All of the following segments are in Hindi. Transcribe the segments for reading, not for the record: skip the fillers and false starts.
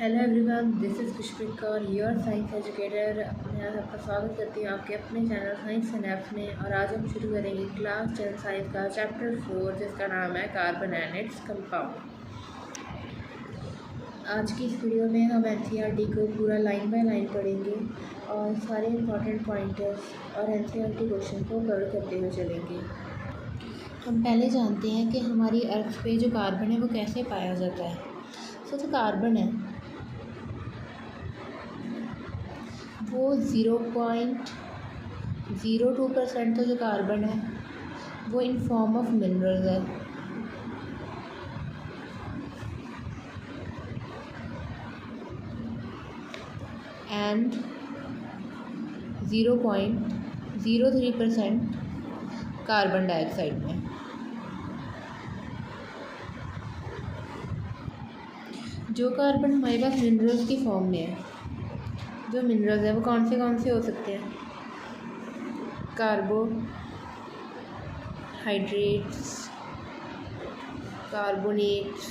Hello everyone, this is Khushpreet Kaur, your science educator. मैं आज आपका स्वागत करती हूँ आपके अपने चैनल साइंस एंड एप्स में। और आज हम शुरू करेंगे क्लास 10 साइंस का चैप्टर 4, जिसका नाम है कार्बन एंड इट्स कंपाउंड। आज की इस वीडियो में हम एनसीईआरटी को पूरा लाइन बाय लाइन पढ़ेंगे और सारे इंपॉर्टेंट पॉइंटर्स और एनसीईआरटी क्वेश्चन को कवर करते हुए चलेंगे। हम पहले जानते हैं कि हमारी अर्थ पे जो कार्बन है वो कैसे पाया जाता है। जो कार्बन है वो 0.02% तो जो कार्बन है वो इन फॉर्म ऑफ मिनरल्स है। एंड 0.03% कार्बन डाइऑक्साइड में। जो कार्बन हमारे पास मिनरल्स की फॉर्म में है, जो मिनरल्स है वो कौन से हो सकते हैं? कार्बोहाइड्रेट्स, कार्बोनेट्स,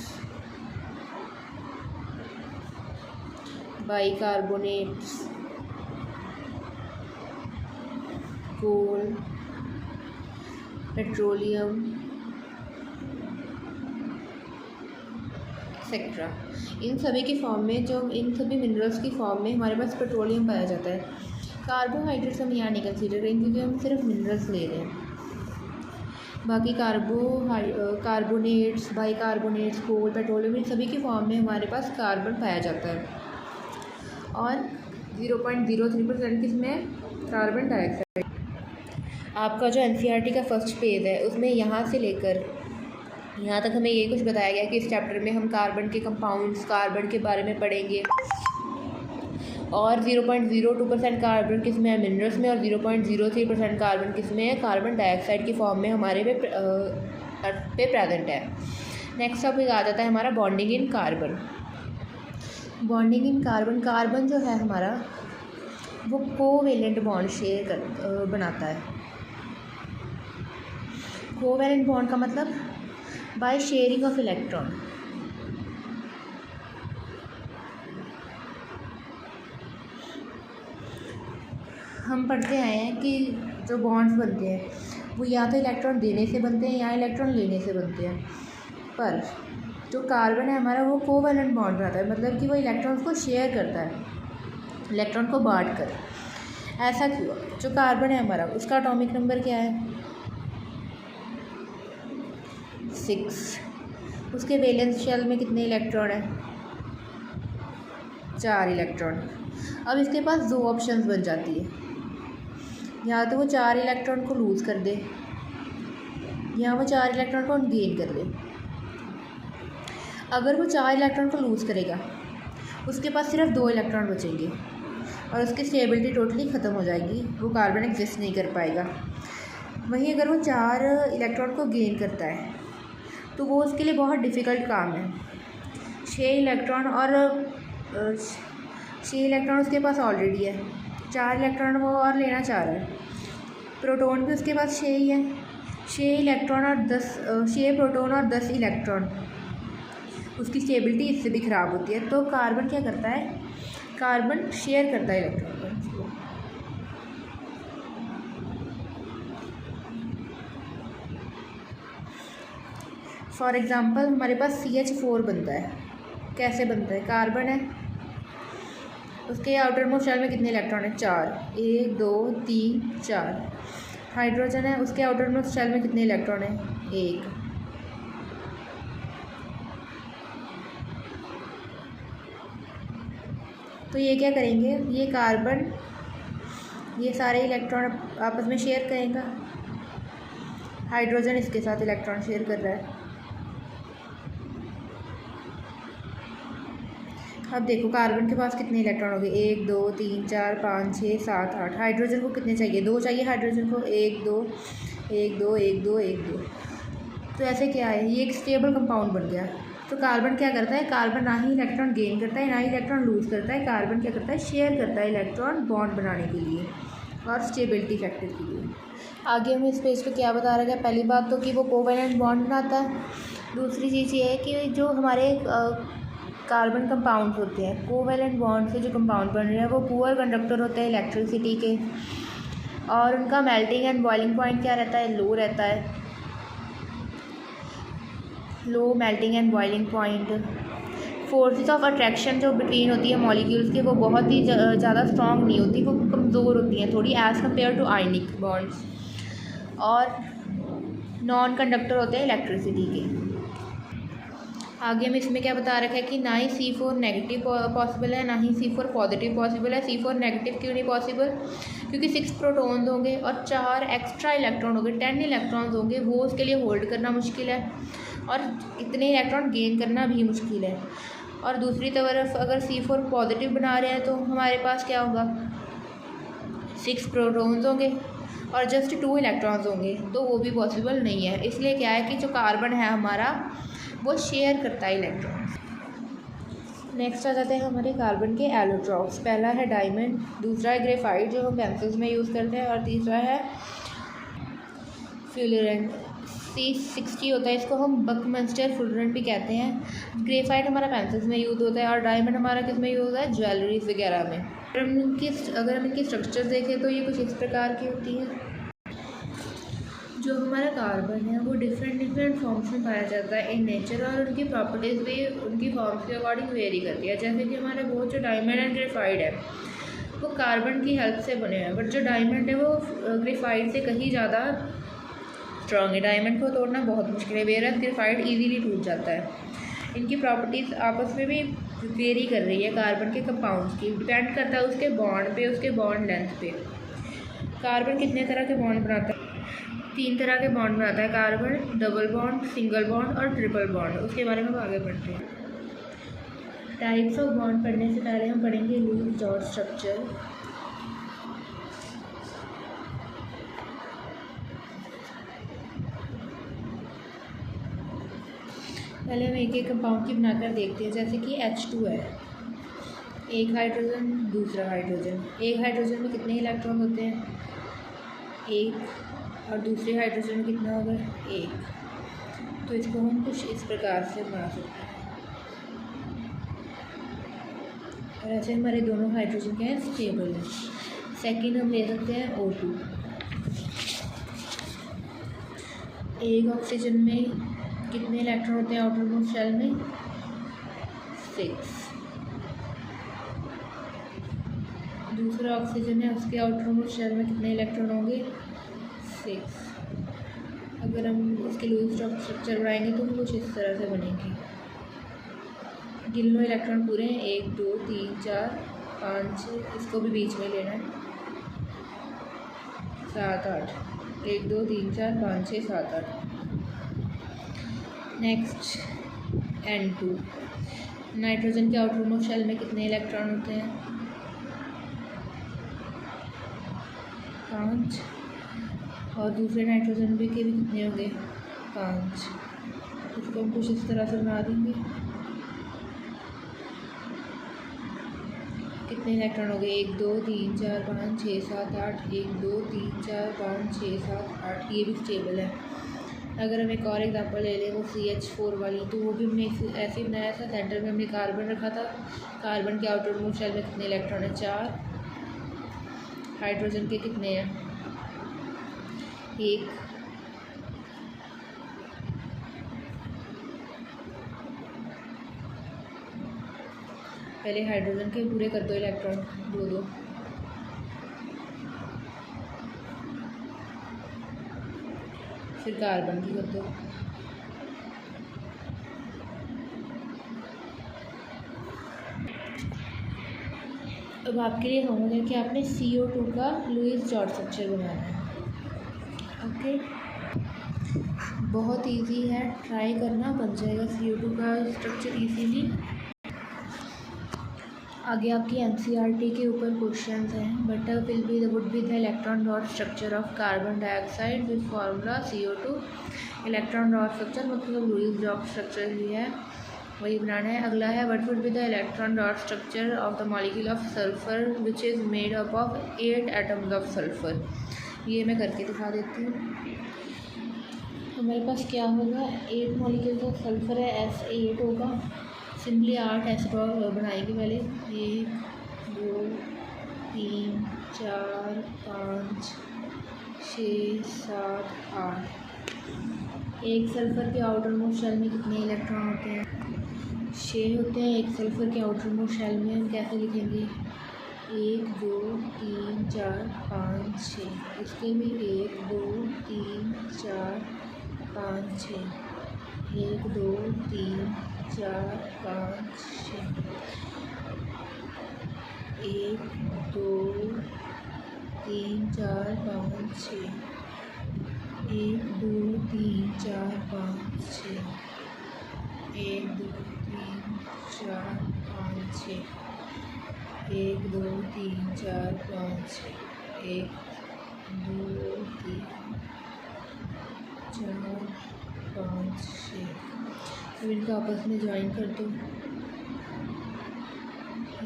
बाइकार्बोनेट्स, कोल, पेट्रोलियम एक्सेट्रा। इन सभी की फॉर्म में, जो इन सभी मिनरल्स की फॉर्म में हमारे पास पेट्रोलियम पाया जाता है। कार्बोहाइड्रेट्स हम यहाँ नहीं कंसीडर करेंगे क्योंकि हम सिर्फ मिनरल्स ले रहे हैं। बाकी कार्बोनेट्स, बाइकार्बोनेट्स, कोल, पेट्रोलियम, इन सभी की फॉर्म में हमारे पास कार्बन पाया जाता है। और 0.03% किसमें? Carbon dioxide. आपका जो एनसीईआरटी का फर्स्ट पेज है उसमें यहाँ से लेकर यहाँ तक हमें ये कुछ बताया गया कि इस चैप्टर में हम कार्बन के कंपाउंड्स, कार्बन के बारे में पढ़ेंगे। और 0.02% कार्बन किस में है? मिनरल्स में। और 0.03% कार्बन किस में है? कार्बन डाइऑक्साइड की फॉर्म में हमारे अर्थ पे प्रेजेंट है। नेक्स्ट टॉपिक आ जाता है हमारा bonding in carbon. Bonding in carbon, carbon जो है हमारा वो कोवेलेंट बॉन्ड बनाता है। कोवेलेंट बॉन्ड का मतलब बाय शेयरिंग ऑफ इलेक्ट्रॉन। हम पढ़ते आए हैं कि जो बॉन्ड्स बनते हैं वो या तो इलेक्ट्रॉन देने से बनते हैं या इलेक्ट्रॉन लेने से बनते हैं। पर जो कार्बन है हमारा वो कोवेलेंट बॉन्ड बनाता है, मतलब कि वो इलेक्ट्रॉन्स को शेयर करता है, इलेक्ट्रॉन को बांट कर। ऐसा क्यों? जो कार्बन है हमारा उसका एटॉमिक नंबर क्या है? 6। उसके वैलेंस शेल में कितने इलेक्ट्रॉन है? 4 इलेक्ट्रॉन। अब इसके पास 2 ऑप्शंस बन जाती है, या तो वो 4 इलेक्ट्रॉन को लूज़ कर दे या वो 4 इलेक्ट्रॉन को गेन कर ले। अगर वो 4 इलेक्ट्रॉन को लूज़ करेगा उसके पास सिर्फ 2 इलेक्ट्रॉन बचेंगे और उसकी स्टेबिलिटी टोटली ख़त्म हो जाएगी, वो कार्बन एग्जिस्ट नहीं कर पाएगा। वहीं अगर वो 4 इलेक्ट्रॉन को गेन करता है तो वो उसके लिए बहुत डिफ़िकल्ट काम है। 6 इलेक्ट्रॉन उसके पास ऑलरेडी है, 4 इलेक्ट्रॉन वो और लेना चाह रहा है। प्रोटॉन भी उसके पास 6 ही है। 6 प्रोटॉन और 10 इलेक्ट्रॉन, उसकी स्टेबिलिटी इससे भी ख़राब होती है। तो कार्बन क्या करता है? कार्बन शेयर करता है इलेक्ट्रॉन को। फॉर एग्ज़ाम्पल हमारे पास CH4 बनता है। कैसे बनता है? कार्बन है, उसके आउटर मोस्ट शेल में कितने इलेक्ट्रॉन है? 4। 1 2 3 4। हाइड्रोजन है, उसके आउटर मोस्ट शेल में कितने इलेक्ट्रॉन है? 1। तो ये क्या करेंगे? ये कार्बन ये सारे इलेक्ट्रॉन आपस में शेयर करेगा। हाइड्रोजन इसके साथ इलेक्ट्रॉन शेयर कर रहा है। अब देखो कार्बन के पास कितने इलेक्ट्रॉन हो गए? 1 2 3 4 5 6 7 8। हाइड्रोजन को कितने चाहिए? 2 चाहिए हाइड्रोजन को। 1 2 1 2 1 2 1 2। तो ऐसे क्या है? ये एक स्टेबल कंपाउंड बन गया। तो कार्बन क्या करता है? कार्बन ना ही इलेक्ट्रॉन गेन करता है ना ही इलेक्ट्रॉन लूज़ करता है। कार्बन क्या करता है? शेयर करता है इलेक्ट्रॉन बॉन्ड बनाने के लिए और स्टेबिलिटी फैक्टर के लिए। आगे हमें इस पेज पे क्या बता रखा है? पहली बात तो कि वो कोवेलेंट बॉन्ड बनाता है। दूसरी चीज़ ये है कि जो हमारे कार्बन कंपाउंड होते हैं। कोवैलेंट बॉन्ड से जो कंपाउंड बन रहे हैं वो पुअर कंडक्टर होते हैं इलेक्ट्रिसिटी के, और उनका मेल्टिंग एंड बॉइलिंग पॉइंट क्या रहता है, लो रहता है, low melting and boiling point. Forces of attraction जो बिटवीन होती है मॉलिक्यूल्स के वो बहुत ही ज़्यादा स्ट्रॉन्ग नहीं होती, वो कमज़ोर होती हैं थोड़ी as compare to ionic bonds, और नॉन कंडक्टर होते हैं इलेक्ट्रिसिटी के। आगे हम इसमें क्या बता रखा है कि ना ही C4 नेगेटिव पॉसिबल है ना ही C4 पॉजिटिव पॉसिबल है। C4 नेगेटिव क्यों नहीं पॉसिबल, क्योंकि 6 प्रोटॉन्स होंगे और 4 एक्स्ट्रा इलेक्ट्रॉन होंगे, 10 इलेक्ट्रॉन्स होंगे, वो उसके लिए होल्ड करना मुश्किल है और इतने इलेक्ट्रॉन गेन करना भी मुश्किल है। और दूसरी तरफ अगर C4 पॉजिटिव बना रहे हैं तो हमारे पास क्या होगा, 6 प्रोटॉन्स होंगे और जस्ट 2 इलेक्ट्रॉन्स होंगे, तो वो भी पॉसिबल नहीं है। इसलिए क्या है कि जो कार्बन है हमारा वो शेयर करता है इलेक्ट्रॉन्स। नेक्स्ट आ जाते हैं हमारे कार्बन के एलोट्रॉप्स। पहला है डायमंड, दूसरा है ग्रेफाइट जो हम पेंसिल्स में यूज़ करते हैं, और तीसरा है फ्लूरेंट। C60 होता है, इसको हम बकमिंस्टर फ्लूरेंट भी कहते हैं। ग्रेफाइट हमारा पेंसिल्स में यूज़ होता है और डायमंड हमारा किस में यूज़ होता है, ज्वेलरीज वगैरह में। अगर हम इनकी स्ट्रक्चर देखें तो ये कुछ इस प्रकार की होती है। जो हमारा कार्बन है वो डिफरेंट फॉर्म्स में पाया जाता है इन नेचर, और उनकी प्रॉपर्टीज़ भी उनकी फॉर्म्स के अकॉर्डिंग वेरी करती है। जैसे कि हमारे वो जो डायमंड एंड ग्रेफाइट है वो कार्बन की हेल्प से बने हैं, बट जो डायमंड है वो ग्रेफाइट से कहीं ज़्यादा स्ट्रॉन्ग है। डायमंड को तोड़ना बहुत मुश्किल है, वेरस ग्रेफाइट ईजीली टूट जाता है। इनकी प्रॉपर्टीज़ आपस में भी वेरी कर रही है कार्बन के कंपाउंड्स की, डिपेंड करता है उसके बॉन्ड पे, उसके बॉन्ड लेंथ पे। कार्बन कितने तरह के बॉन्ड बनाता है, 3 तरह के बॉन्ड बनाता है carbon, double bond, single bond और ट्रिपल बॉन्ड। उसके बारे में हम आगे बढ़ते हैं। टाइप्स ऑफ बॉन्ड पढ़ने से पहले हम पढ़ेंगे लुईस डॉट स्ट्रक्चर। पहले हम एक एक कंपाउंड की बनाकर देखते हैं। जैसे कि H2 है, एक हाइड्रोजन दूसरा हाइड्रोजन। एक हाइड्रोजन में कितने इलेक्ट्रॉन होते हैं, 1, और दूसरे हाइड्रोजन में कितना होगा, 1। तो इसको हम कुछ इस प्रकार से बना सकते हैं, और ऐसे हमारे दोनों हाइड्रोजन क्या है, स्टेबल है। सेकेंड हम ले सकते हैं O2। एक ऑक्सीजन में कितने इलेक्ट्रॉन होते हैं आउटर मोस्ट शेल में, 6। दूसरा ऑक्सीजन है, उसके आउटर मोस्ट शेल में कितने इलेक्ट्रॉन होंगे, 6। अगर हम इसके लुईस डॉट स्ट्रक्चर बनाएंगे तो कुछ इस तरह से बनेंगे। गिनो इलेक्ट्रॉन पूरे हैं, 1 2 3 4 5 6, इसको भी बीच में लेना है, 7 8, 1 2 3 4 5 6 7 8। Next N2। नाइट्रोजन के आउटर मोस्ट शेल में कितने इलेक्ट्रॉन होते हैं, 5, और दूसरे नाइट्रोजन के भी कितने होंगे, 5। इसको हम कुछ इस तरह से बना देंगे। कितने इलेक्ट्रॉन हो गए, 1 2 3 4 5 6 7 8, 1 2 3 4 5 6 7 8। ये भी स्टेबल है। अगर हम एक और एग्जांपल ले लें वो CH4 वाली, तो वो भी हमने ऐसे ही बनाया था। सेंटर में हमने कार्बन रखा था, कार्बन के आउटर मोस्ट शेल में कितने इलेक्ट्रॉन है, 4। हाइड्रोजन के कितने हैं, 1। पहले हाइड्रोजन के पूरे कर दो इलेक्ट्रॉन, 2 2। फिर कार्बन की कर दो, अब आपके लिए होमवर्क है कि आपने CO2 का लुईस डॉट स्ट्रक्चर बनाना है। ओके, बहुत इजी है, ट्राई करना, बन जाएगा CO2 का स्ट्रक्चर इजीली। आगे आपकी NCERT के ऊपर क्वेश्चंस हैं। But would be the electron dot structure of carbon dioxide with formula CO2। Electron dot structure मतलब लुईस डॉट स्ट्रक्चर ही है, वही बनाना है। अगला है what would be the electron dot structure of the molecule of sulphur which is made up of 8 atoms of sulphur. ये मैं करके दिखा देती हूँ। हमारे पास क्या होगा, 8 मॉलिक्यूल्स ऑफ सल्फर है, S8 होगा। सिंपली 8 ऐसे बनाएंगे पहले। 1 2 3 4 5 6 7 8। एक सल्फ़र के आउटर मोस्ट शेल में कितने इलेक्ट्रॉन होते हैं? 6 होते हैं। एक सल्फ़र के आउटर मोस्ट शेल में हम कैसे लिखेंगे? 1 2 3 4 5 6। इसके भी 1 2 3 4 5 6। 1 2 3 4 5 6। 1 2 3 4 5 6। 1 2 3 4 5 6। 1 2 3 4 5 6। 1 2 3 4 5 6। 1 2 3 4 5 6। अब इनको आपस में ज्वाइन कर दो।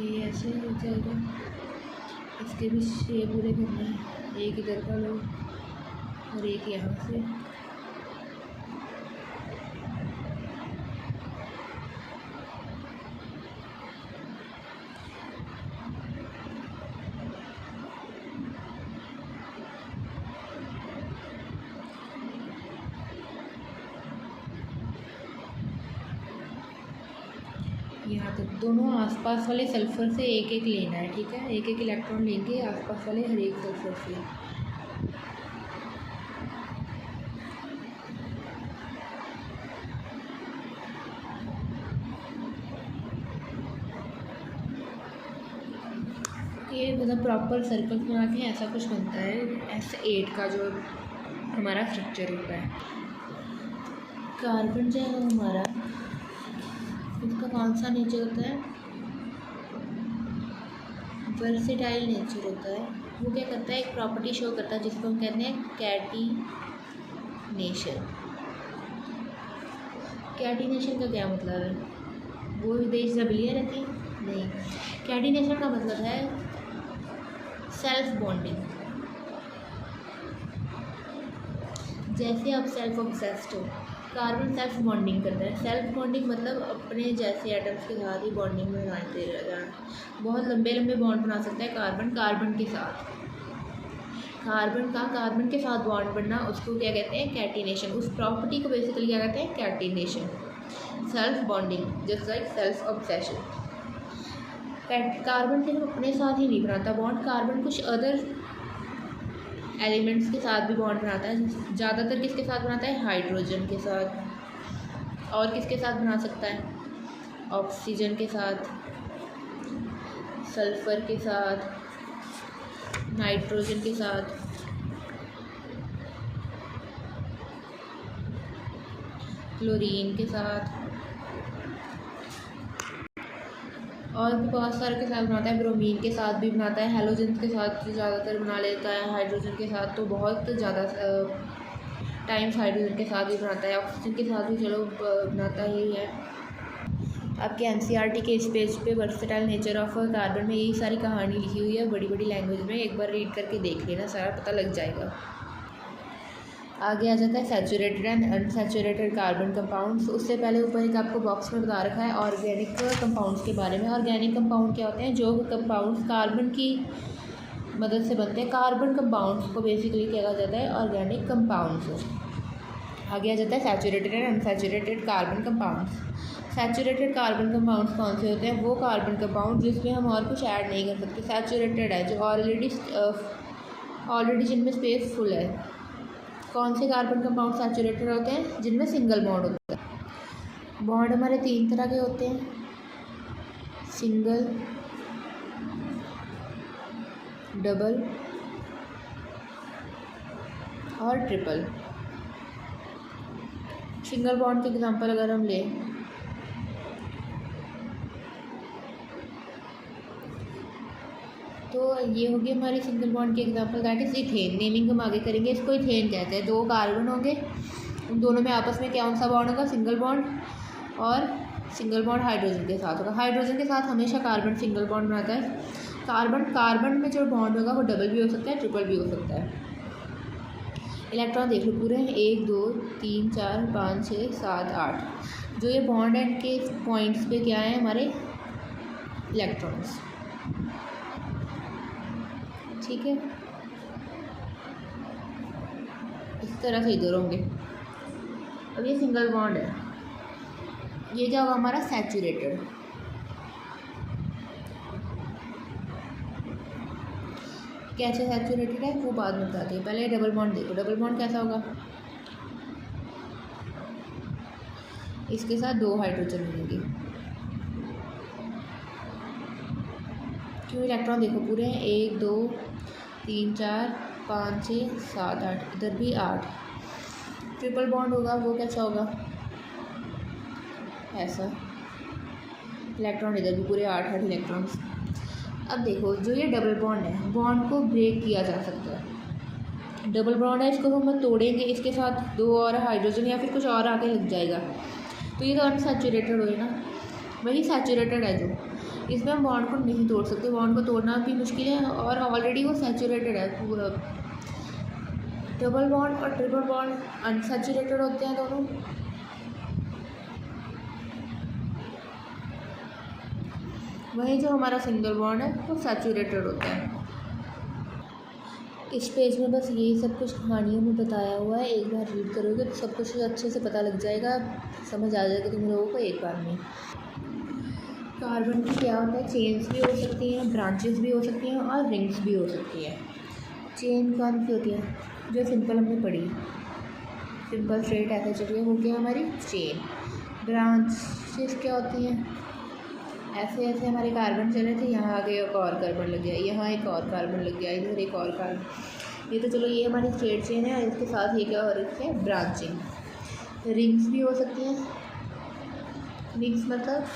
ये ऐसे हो जाएगा। इसके भी 6 पूरे करने हैं। एक इधर का लो और एक यहाँ से। यहाँ तक दोनों आसपास वाले सल्फ़र से एक एक लेना है, ठीक है। एक एक इलेक्ट्रॉन लेंगे आसपास वाले हर एक सल्फ़र से। ये मतलब प्रॉपर सर्कल बना के ऐसा कुछ बनता है। S8 का जो हमारा स्ट्रक्चर होता है। कार्बन जो है हमारा, इसका कौन सा नेचर होता है? वर्सेटाइल नेचर होता है। वो क्या करता है? एक प्रॉपर्टी शो करता है जिसको हम कहते हैं कैटिनेशन। कैटिनेशन का क्या मतलब है? वो विदेश जबलियाँ रहती हैं? नहीं। कैटिनेशन का मतलब है सेल्फ बॉन्डिंग। जैसे आप सेल्फ ऑब्सेस्ड हो, कार्बन सेल्फ बॉन्डिंग करता है। सेल्फ बॉन्डिंग मतलब अपने जैसे एटम्स के साथ ही बॉन्डिंग में बनाते रहना। बहुत लंबे लंबे बॉन्ड बना सकता है कार्बन कार्बन के साथ। कार्बन के साथ बॉन्ड बनना उसको क्या कहते हैं? कैटिनेशन। उस प्रॉपर्टी को बेसिकली क्या कहते हैं? Catenation. Self bonding just like self obsession. Carbon सिर्फ अपने साथ ही नहीं बनाता बॉन्ड, कार्बन कुछ अदर एलिमेंट्स के साथ भी बॉन्ड बनाता है। ज़्यादातर किसके साथ बनाता है? हाइड्रोजन के साथ। और किसके साथ बना सकता है? ऑक्सीजन के साथ, सल्फ़र के साथ, नाइट्रोजन के साथ, क्लोरीन के साथ, और भी बहुत सारे के साथ बनाता है। ब्रोमीन के साथ भी बनाता है। हेलोजन के साथ ज़्यादातर बना लेता है। हाइड्रोजन के साथ तो बहुत ज़्यादा टाइम्स हाइड्रोजन के साथ भी बनाता है। ऑक्सीजन के साथ भी चलो बनाता ही है। आपके एनसीईआरटी के इस पेज पे वर्सेटाइल नेचर ऑफ कार्बन में यही सारी कहानी लिखी हुई है बड़ी बड़ी लैंग्वेज में। एक बार रीड करके देख लेना, सारा पता लग जाएगा। आगे आ जाता है saturated and unsaturated carbon compounds. उससे पहले ऊपर एक आपको बॉक्स में बता रखा है ऑर्गेनिक कंपाउंड्स के बारे में। ऑर्गेनिक कंपाउंड क्या होते हैं? जो कंपाउंड्स कार्बन की मदद से बनते हैं। कार्बन कंपाउंड्स को बेसिकली कहा जाता है ऑर्गेनिक कंपाउंड्स। आगे आ जाता है saturated and unsaturated carbon compounds. Saturated carbon compounds कौन से होते हैं? वो कार्बन कंपाउंड जिसमें हम और कुछ ऐड नहीं कर सकते। सैचुरेटेड है जो ऑलरेडी जिनमें स्पेस फुल है। कौन से कार्बन कंपाउंड सैचुरेटेड होते हैं? जिनमें सिंगल बॉन्ड होता है। बॉन्ड हमारे 3 तरह के होते हैं, सिंगल, डबल और ट्रिपल। सिंगल बॉन्ड के एग्जांपल अगर हम लें तो ये होगी हमारी सिंगल बॉन्ड की example, that is ethane. Naming हम आगे करेंगे। इसको इथेन कहते हैं। 2 कार्बन होंगे, उन दोनों में आपस में कौन सा बॉन्ड होगा? Single bond. और सिंगल बॉन्ड हाइड्रोजन के साथ होगा। हाइड्रोजन के साथ हमेशा कार्बन सिंगल बॉन्ड बनाता है। कार्बन में जो बॉन्ड होगा वो डबल भी हो सकता है, ट्रिपल भी हो सकता है। इलेक्ट्रॉन देख लो पूरे 1 2 3 4 5 6 7 8। जो ये बॉन्ड एंड के पॉइंट्स पे क्या है हमारे इलेक्ट्रॉन्स, ठीक है। इस तरह से इधर होंगे। अब ये सिंगल बॉन्ड है, ये क्या होगा हमारा सैचुरेटेड। कैसे सैचुरेटेड है वो बाद में बताती है, पहले डबल बॉन्ड देखो। डबल बॉन्ड कैसा होगा, इसके साथ 2 हाइड्रोजन मिलेंगे। क्यों इलेक्ट्रॉन देखो पूरे हैं, 1 2 3 4 5 6 7 8, इधर भी 8। ट्रिपल बॉन्ड होगा वो कैसा होगा, ऐसा। इलेक्ट्रॉन इधर भी पूरे 8 इलेक्ट्रॉन्स। अब देखो जो ये डबल बॉन्ड है, बॉन्ड को ब्रेक किया जा सकता है। डबल बॉन्ड है, इसको हम तोड़ेंगे, इसके साथ 2 और हाइड्रोजन या फिर कुछ और आके लग जाएगा, तो ये तो अनसैचुरेटेड हुए ना। वही सैचुरेटेड है जो, इसमें हम बॉन्ड को नहीं तोड़ सकते, बॉन्ड को तोड़ना भी मुश्किल है और ऑलरेडी वो सैचुरेटेड है पूरा। डबल बॉन्ड और ट्रिपल बॉन्ड अनसैचुरेटेड होते हैं दोनों। वही जो हमारा सिंगल बॉन्ड है वो सैचुरेटेड होता है। इस पेज में बस यही सब कुछ कहानियों में बताया हुआ है, एक बार रीड करोगे तो सब कुछ अच्छे से पता लग जाएगा, समझ आ जाएगा तुम लोगों को एक बार में। कार्बन की क्या होता है, चेन्स भी हो सकती हैं, ब्रांचेस भी हो सकती हैं और रिंग्स भी हो सकती हैं। चेन कौन सी होती है, जो सिंपल हमने पढ़ी, सिंपल स्ट्रेट ऐसे चलिए, वो क्या हमारी चेन। ब्रांचेस क्या होती हैं, ऐसे ऐसे हमारे कार्बन चले थे, यहाँ आगे एक और कार्बन लग गया, यहाँ एक और कार्बन लग गया, इधर एक और कार्बन। ये तो चलो ये हमारी स्ट्रेट चेन है, और इसके साथ ये क्या हो रही है, ब्रांचिंग। रिंग्स भी हो सकती हैं। रिंग्स मतलब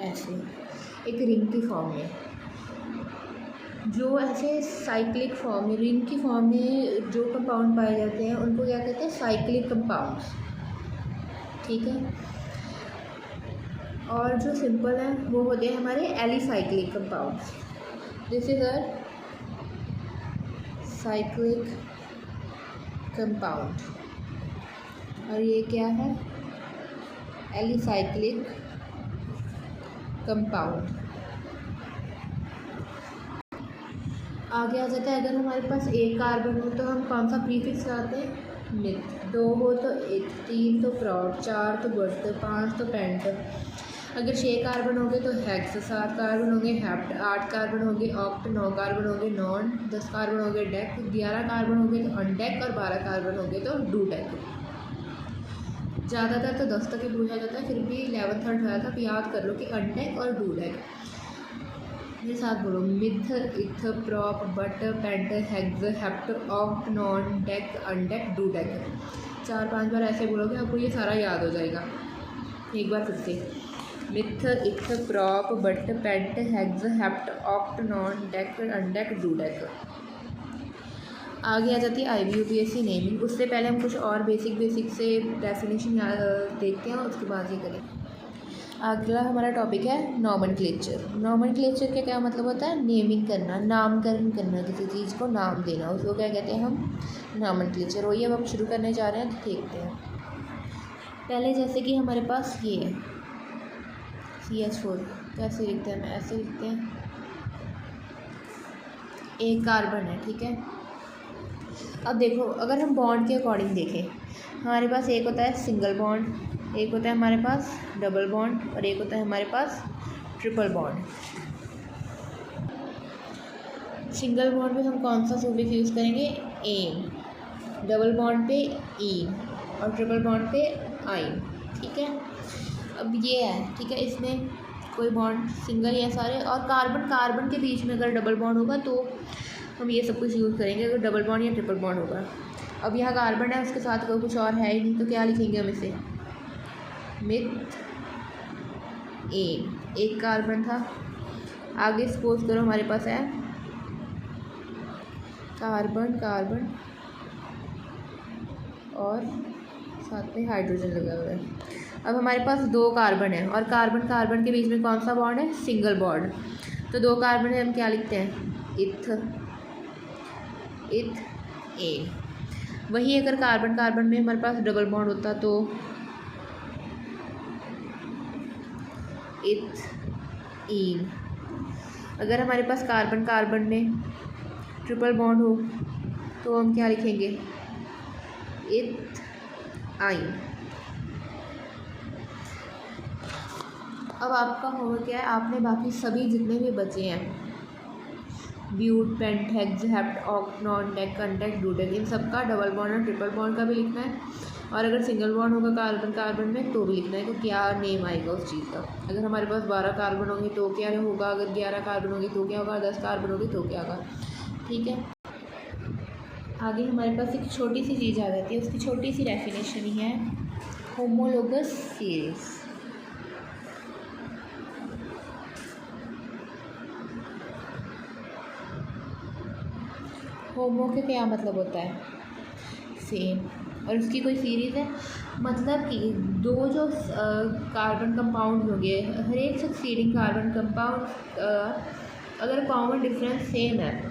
ऐसे एक रिंग की फॉर्म में, जो ऐसे साइक्लिक फॉर्म में, रिंग की फॉर्म में जो कंपाउंड पाए जाते हैं उनको क्या कहते हैं, साइक्लिक कंपाउंड्स, ठीक है। और जो सिंपल है वो होते हैं हमारे alicyclic compounds. This is a cyclic compound, और ये क्या है, एलिसाइक्लिक कंपाउंड। आगे आ जाता है, अगर हमारे पास एक कार्बन हो तो हम कौन सा प्रीफिक्स लगाते हैं, मिथ। 2 हो तो इथ, 3 तो प्रॉड, 4 तो बट, 5 तो पेंट। अगर 6 कार्बन होंगे तो हेक्स, 7 कार्बन होंगे हेप्ट, 8 कार्बन होंगे ऑक्ट, 9 कार्बन होंगे नॉन, 10 कार्बन होंगे डेक, 11 कार्बन होंगे तो अनडेक और 12 कार्बन होंगे तो डूडेक। ज़्यादातर तो 10 तक ही पूछा जाता है, फिर भी 11th और 12th तक याद कर लो कि अनडेक और डूडेक। मेरे साथ बोलो, meth, eth, prop, but, pent, hex, hept, oct, non, dec, undec, dodec. 4-5 बार ऐसे बोलोगे आपको ये सारा याद हो जाएगा। एक बार फिर से, meth, eth, prop, but, pent, hex, hept, oct, non, dec, undec, dodec. आगे आ जाती है IBUPAC नेमिंग। उससे पहले हम कुछ और बेसिक से डेफिनेशन देखते हैं, उसके बाद ये करें। अगला हमारा टॉपिक है नॉमेनक्लेचर। नॉमेनक्लेचर का क्या मतलब होता है, नेमिंग करना, नामकरण करना, किसी चीज़ को नाम देना, उसको क्या कहते हैं हम, नॉमेनक्लेचर। वही अब हम शुरू करने जा रहे हैं, तो देखते हैं। पहले जैसे कि हमारे पास ये है CH4, कैसे लिखते हैं, हम ऐसे लिखते हैं, एक कार्बन है, ठीक है। अब देखो अगर हम बॉन्ड के अकॉर्डिंग देखें, हमारे पास एक होता है सिंगल बॉन्ड, एक होता है हमारे पास डबल बॉन्ड, और एक होता है हमारे पास ट्रिपल बॉन्ड। सिंगल बॉन्ड पे हम कौन सा सफिक्स यूज़ करेंगे, एन। डबल बॉन्ड पे ईन, और ट्रिपल बॉन्ड पे आइन, ठीक है। अब ये है, ठीक है, इसमें कोई बॉन्ड सिंगल या सारे, और कार्बन के बीच में अगर डबल बॉन्ड होगा तो हम ये सब कुछ यूज़ करेंगे, अगर डबल बॉन्ड या ट्रिपल बॉन्ड होगा। अब यहाँ कार्बन है, उसके साथ अगर कुछ और है ही नहीं, तो क्या लिखेंगे हम इसे, मिथ एन, एक कार्बन था। आगे सपोज करो हमारे पास है कार्बन और साथ में हाइड्रोजन लगा हुआ है। अब हमारे पास 2 कार्बन है, और कार्बन के बीच में कौन सा बॉन्ड है, सिंगल बॉन्ड। तो 2 कार्बन है, हम क्या लिखते हैं, इथ एन। वही अगर कार्बन कार्बन में हमारे पास डबल बॉन्ड होता तो इथ इन। अगर हमारे पास कार्बन कार्बन में ट्रिपल बॉन्ड हो तो हम क्या लिखेंगे, इथ आइन। अब आपका होगा क्या है, आपने बाकी सभी जितने भी बचे हैं but, pent, hex, hept, oct, non dec, कंटेक्ट, ब्यूटेन, इन सब का डबल बॉन्ड और ट्रिपल बॉन्ड का भी लिखना है। और अगर सिंगल बॉन्ड होगा कार्बन कार्बन में तो भी लिखना है कि क्या नेम आएगा उस चीज़ का। अगर हमारे पास 12 कार्बन होंगे तो क्या होगा, अगर 11 कार्बन होंगे तो क्या होगा, 10 कार्बन होंगे तो क्या होगा। ठीक है, आगे हमारे पास एक छोटी सी चीज़ आ जाती है, उसकी छोटी सी डेफिनेशन ही है होमोलोगस सीरीज। होमो के क्या मतलब होता है, सेम, और उसकी कोई सीरीज़ है, मतलब कि दो जो कार्बन कंपाउंड होंगे, हर एक सक्सीडिंग कार्बन कंपाउंड अगर कॉमन डिफरेंस सेम है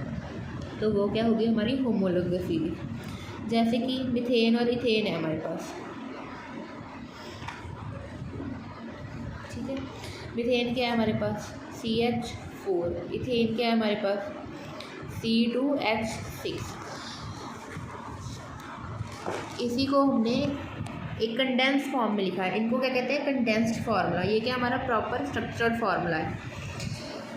तो वो क्या होगी, हमारी होमोलोगस सीरीज। जैसे कि मिथेन और इथेन है हमारे पास, ठीक है। मिथेन क्या है हमारे पास, CH4, इथेन क्या है हमारे पास, C2H6। इसी को हमने एक कंडेंस्ड फॉर्म में लिखा है, इनको क्या कहते हैं, कंडेंस्ड फार्मूला। ये क्या हमारा प्रॉपर स्ट्रक्चर्ड फार्मूला है,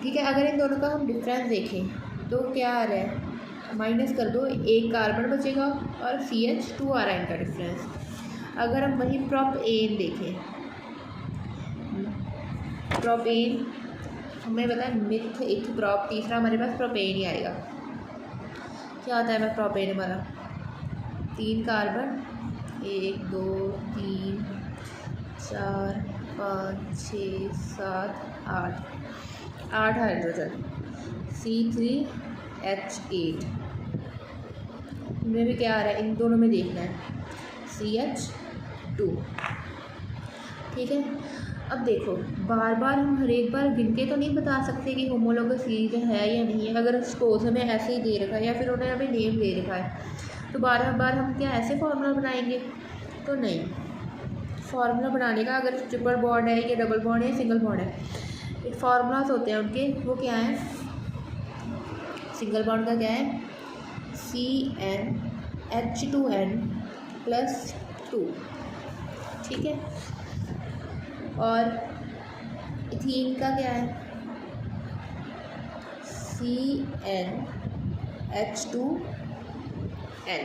ठीक है। अगर इन दोनों का हम डिफरेंस देखें तो क्या आ रहा है, माइनस कर दो, एक कार्बन बचेगा और CH2 आ रहा है इनका डिफरेंस। अगर हम वही प्रोपेन देखें, प्रोपेन हमें पता है मिथ इथ प्रॉप, तीसरा हमारे पास प्रोपेन ही आएगा। क्या होता है मैं प्रोपेन हमारा, 3 कार्बन, 1 2 3 4 5 6 7 8 हाइड्रोजन, C3H8। इनमें भी क्या आ रहा है, इन दोनों में देखना है CH2, ठीक है। अब देखो, बार बार हम हर एक बार गिन के तो नहीं बता सकते कि होमोलोगस सीरीज है या नहीं है। अगर सपोज हमें ऐसे ही दे रखा है या फिर उन्होंने हमें नेम दे रखा है तो बार बार हम क्या ऐसे फार्मूला बनाएंगे, तो नहीं। फार्मूला बनाने का, अगर ट्रिपल बॉन्ड है या डबल बॉन्ड है या सिंगल बॉन्ड है, एक फार्मूलाज होते हैं उनके, वो क्या है, सिंगल बॉन्ड का क्या है, CnH2n+2, ठीक है। और इथीन का क्या है, CnH2n।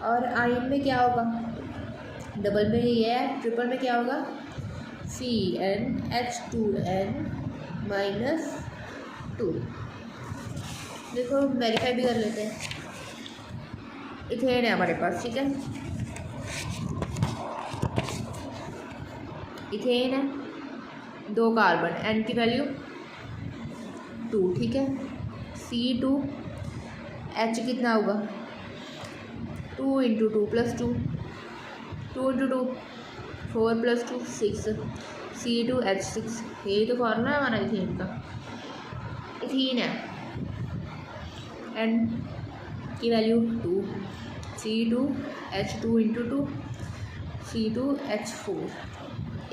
और आयन में क्या होगा, डबल में ये है, ट्रिपल में क्या होगा, CnH2n-2। देखो वेरीफाई भी कर लेते हैं, इथेन है हमारे पास, ठीक है। इथेन है, 2 कार्बन, N की वैल्यू 2, ठीक है। C2H कितना होगा, 2 × 2 + 2, 2 × 2 4 + 2 6, C2H6। यही तो फार्मूला है हमारा इथेन का। इथीन है, N की वैल्यू 2, C2H2 × 2 C2H4।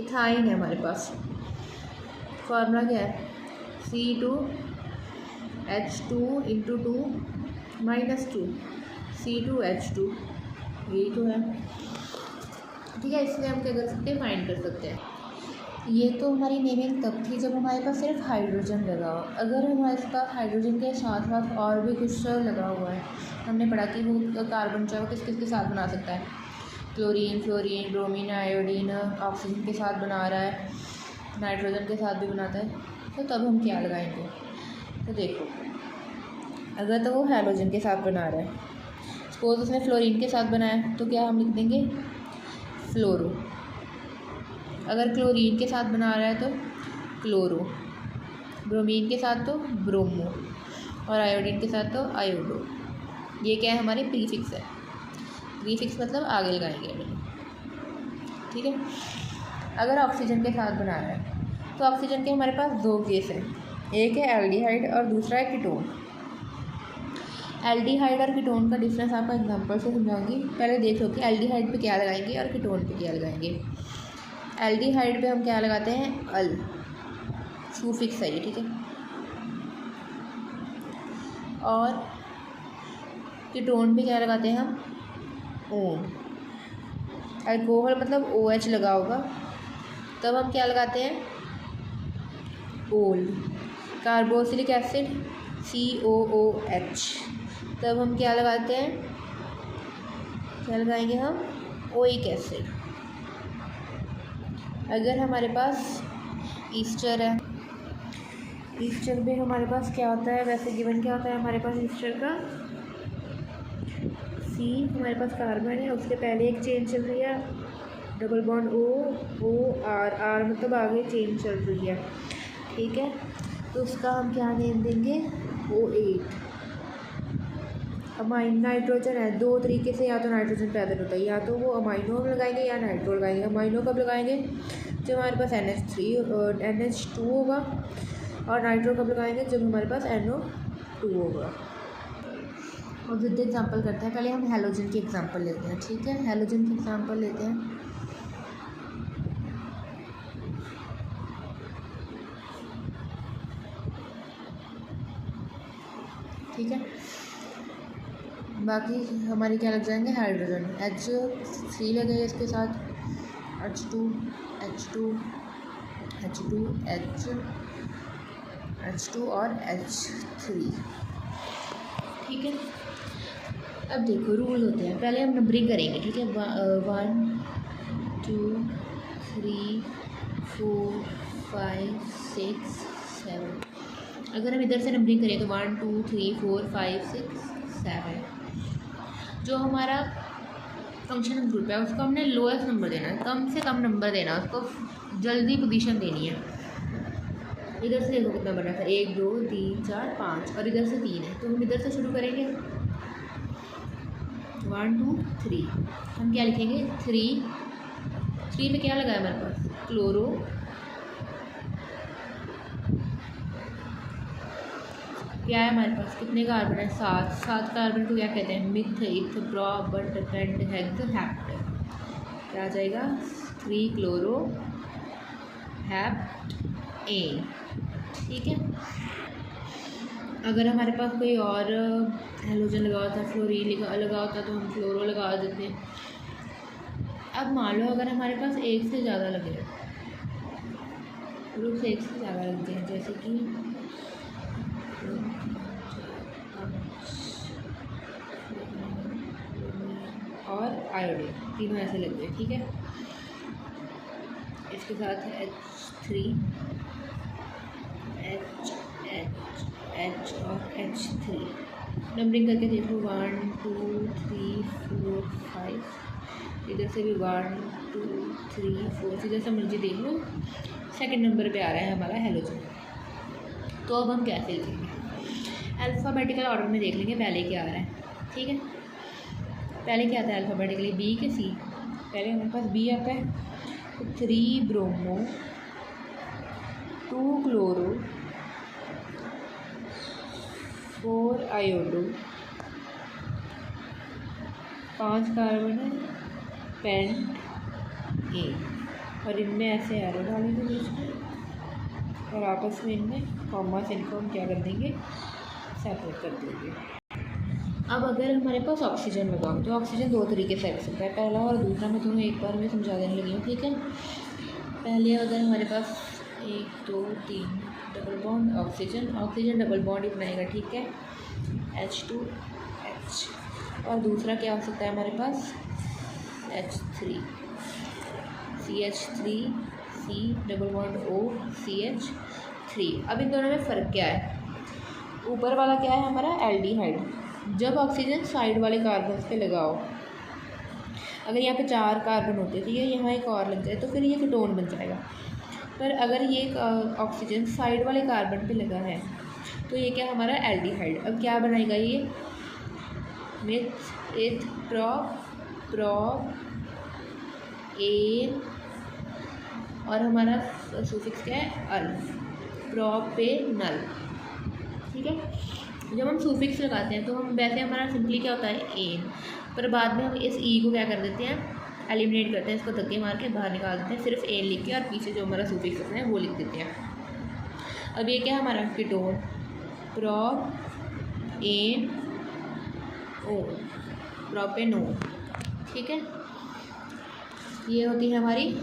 इथाइन है हमारे पास, फार्मूला क्या है, C2H2 × 2 - 2 C2H2, यही तो है, ठीक है। इसलिए हम क्या कर सकते हैं, फाइंड कर सकते हैं। ये तो हमारी नेमिंग तब थी जब हमारे पास सिर्फ हाइड्रोजन लगा हो। अगर हमारे पास हाइड्रोजन के साथ साथ और भी कुछ लगा हुआ है, हमने पढ़ा कि वो कार्बन चाहे वो किस किस के साथ बना सकता है, chlorine, fluorine, bromine, iodine, oxygen के साथ बना रहा है, नाइट्रोजन के साथ भी बनाता है, तो तब हम क्या लगाएंगे। तो देखो, अगर तो वो हैलोजन के साथ बना रहा है, सपोज उसने फ्लोरीन के साथ बनाया, तो क्या हम लिख देंगे, फ्लोरो। अगर क्लोरीन के साथ बना रहा है तो क्लोरो, ब्रोमीन के साथ तो ब्रोमो, और आयोडीन के साथ तो आयोडो। ये क्या है, हमारे प्रीफिक्स है। प्रीफिक्स मतलब आगे लगाएंगे, ठीक है। अगर ऑक्सीजन के साथ बना रहा है तो ऑक्सीजन के हमारे पास दो केस हैं, एक है एल्डिहाइड और दूसरा है कीटोन। एल्डिहाइड और कीटोन का डिफरेंस आपको एग्जांपल से समझाऊंगी। पहले देख लो कि एल्डिहाइड पे क्या लगाएंगे और कीटोन पे क्या लगाएंगे। एल्डिहाइड पे हम क्या लगाते हैं, अल, सूफिक्स है ये, ठीक है। और कीटोन पे क्या लगाते हैं हम, ओन। अल्कोहल मतलब OH लगा होगा, तब हम क्या लगाते हैं, ओल। कार्बोक्सिलिक एसिड COOH, तब हम क्या लगाते हैं, क्या लगाएंगे हम, ओइक एसिड। अगर हमारे पास ईस्टर है, ईस्टर में हमारे पास क्या होता है, वैसे गिवन क्या होता है हमारे पास ईस्टर का, C हमारे पास कार्बन है, उसके पहले एक चेन चल रही है, डबल बॉन्ड OR मतलब आगे चेन चल रही है, ठीक है। तो उसका हम क्या नेम देंगे, O8। अमाइन नाइट्रोजन है, दो तरीके से या तो नाइट्रोजन पैदा होता है, या तो वो अमाइनो लगाएंगे या नाइट्रो लगाएंगे। अमाइनो कब लगाएंगे, जब हमारे पास NH2 होगा, और नाइट्रो कब लगाएंगे, जब हमारे पास NO2 होगा। और विद एग्जांपल करते हैं, पहले हम हेलोजन की एग्जांपल लेते हैं, ठीक है। हेलोजन की एग्जांपल लेते हैं, ठीक है। बाकी हमारे क्या लग जाएंगे, हाइड्रोजन, H3 लगेगा इसके साथ, H2 और H3, ठीक है। अब देखो रूल होते हैं, पहले हम नंबरिंग करेंगे, ठीक है। 1 2 3 4 5 6 7। अगर हम इधर से नंबरिंग करें तो 1 2 3 4 5 6 7। जो हमारा फंक्शन ग्रुप है उसको हमने लोएस्ट नंबर देना है, कम से कम नंबर देना है, उसको जल्दी पोजीशन देनी है। इधर से देखो कितना बना था, 1 2 3 4 5, और इधर से 3 है, तो हम इधर से शुरू करेंगे, 1 2 3। हम क्या लिखेंगे, 3 में क्या लगा है हमारे पास, क्लोरो, क्या है हमारे पास, कितने कार्बन है, 7 कार्बन को क्या कहते हैं, मिथ इथ प्रोप बट पेंट हेक्स हैप्ट। क्या आ जाएगा, 3 क्लोरो हैप्ट एन, ठीक है। अगर हमारे पास कोई और हेलोजन लगा होता, फ्लोरीन लगा होता, तो हम फ्लोरो लगा देते हैं। अब मान लो अगर हमारे पास एक से ज़्यादा लगे, ग्रुप से एक से ज़्यादा लगते हैं, जैसे कि और आयोडीन, तीनों ऐसे लगते हैं, ठीक है। इसके साथ है H3 H और H3। नंबरिंग करके देख लो, 1 2 3 4 5, इधर से भी 1 2 3 4, इधर से मर्जी देख लो, सेकंड नंबर पे आ रहा है हमारा हेलोजन। तो अब हम कैसे लिखेंगे, अल्फ़ाबेटिकल ऑर्डर में देख लेंगे पहले क्या आ रहा है, ठीक है। पहले क्या आता है अल्फ़ाबेटिकली, B के C, पहले हमारे पास B आता है, तो 3 ब्रोमो 2 क्लोरो 4 आयोडो, 5 कार्बन है, पेंट ए, और इनमें ऐसे एरो डालेंगे बीच में, और आपस में इनमें कॉमा से इनको हम क्या कर देंगे, सेपरेट कर देंगे। अब अगर हमारे पास ऑक्सीजन लगाओ तो ऑक्सीजन दो तरीके से रख सकता है, पहला और दूसरा मैं तुम्हें एक बार में समझा देने लगी हूँ, ठीक है। पहले अगर हमारे पास 1 2 3 double bond oxygen double bond ही बनाएगा, ठीक है, H2H, और दूसरा क्या हो सकता है हमारे पास, H3 CH3 C double bond O CH3। अब इन दोनों में फ़र्क क्या है, ऊपर वाला क्या है हमारा एल्डिहाइड, जब ऑक्सीजन साइड वाले कार्बन पे लगाओ, अगर यहाँ पे 4 कार्बन होते तो ये यहाँ एक और लग जाए तो फिर ये कीटोन बन जाएगा। पर अगर ये ऑक्सीजन साइड वाले कार्बन पे लगा है तो ये क्या हमारा एल्डिहाइड। अब क्या बनाएगा ये, मिथ इथ प्रोप एन और हमारा सूफिक्स क्या है? अल, प्रोपेनल। ठीक है, जब हम सूफिक्स लगाते हैं तो हम वैसे हमारा सिंपली क्या होता है? एन, पर बाद में हम इस ई को क्या कर देते हैं? एलिमिनेट करते हैं, इसको धक्के मार के बाहर निकाल देते हैं, सिर्फ एन लिख के, और पीछे जो हमारा सूफिक्स है वो लिख देते हैं। अब ये क्या है हमारा? कीटोन, प्रोपेन ओ, प्रोपेनोन। ठीक है, ये होती है हमारी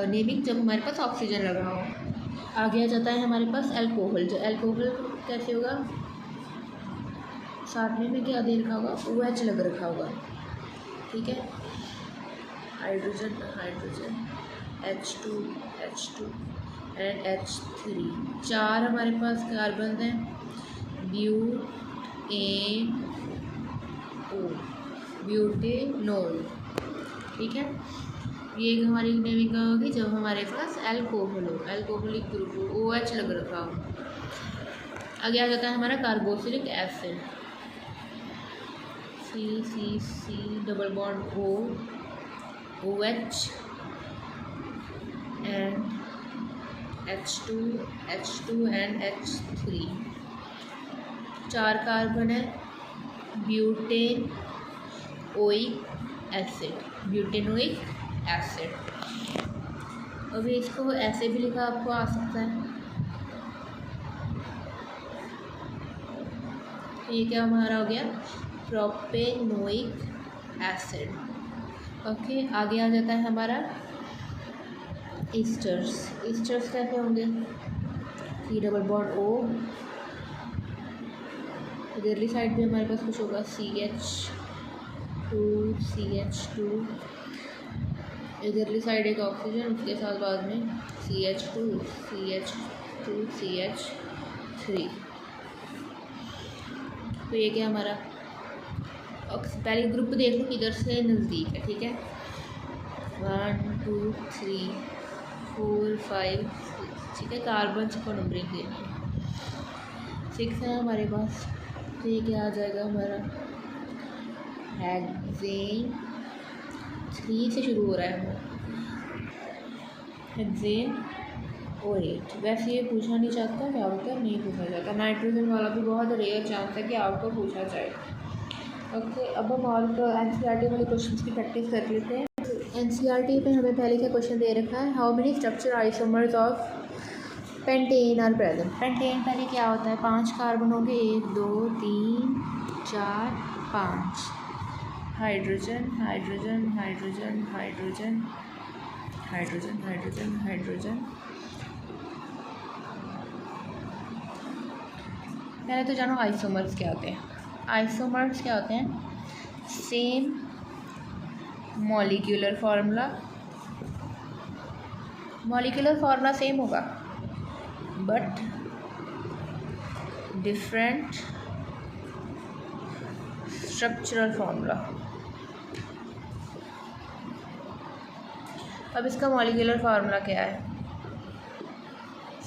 नेमिंग जब हमारे पास ऑक्सीजन लगा हो। आगे आ जाता है हमारे पास अल्कोहल। जो अल्कोहल कैसे होगा? साथ में क्या दे रखा होगा? OH लग रखा होगा। ठीक है, hydrogen hydrogen, H2 and H3, 4 हमारे पास कार्बन हैं, ब्यूटेनोल। ठीक है, ये एक हमारी नेमिंग होगी जब हमारे पास अल्कोहल हो, अल्कोहलिक ग्रुप हो, OH लग रखा हो। आगे आ जाता है हमारा carboxylic acid, C double bond O, OH and H2 and H3, 4 carbon है, ब्यूटेनोइक एसिड। अभी इसको ऐसे भी लिखा आपको आ सकता है। ये क्या हमारा हो गया? Propanoic acid. ओके, आगे आ जाता है हमारा ईस्टर्स। ईस्टर्स कैसे होंगे? C डबल बॉन्ड O, इधरली साइड पे हमारे पास कुछ होगा CH2, इधरली साइड एक ऑक्सीजन, उसके साथ बाद में CH2, CH3। तो ये क्या हमारा? पहले ग्रुप देख लो किधर से नज़दीक है। ठीक है, 1 2 3 4 5 6। ठीक है, कार्बन को नंबरिंग देनी है, 6 है हमारे पास। तो ये क्या आ जाएगा हमारा? हेक्सेन, 3 से शुरू हो रहा है हमारा, हेक्सेन OH। वैसे ये पूछा नहीं चाहता कि आउटर नहीं पूछा जाता। नाइट्रोजन वाला भी बहुत रेयर चांस है कि आउटर पूछा जाए। ओके, अब हम और NCERT वाले क्वेश्चंस की प्रैक्टिस कर लेते हैं। NCERT पे हमें पहले क्या क्वेश्चन दे रखा है? How many structure isomers of pentane are present. Pentane पहले क्या होता है? 5 कार्बन होंगे, 1 2 3 4 5, hydrogen hydrogen hydrogen hydrogen hydrogen hydrogen hydrogen. पहले तो जानो आइसोमर्स क्या होते हैं। आइसोमर्स क्या होते हैं? सेम मॉलिक्यूलर फार्मूला सेम होगा, बट डिफरेंट स्ट्रक्चरल फार्मूला। अब इसका मॉलिक्यूलर फार्मूला क्या है?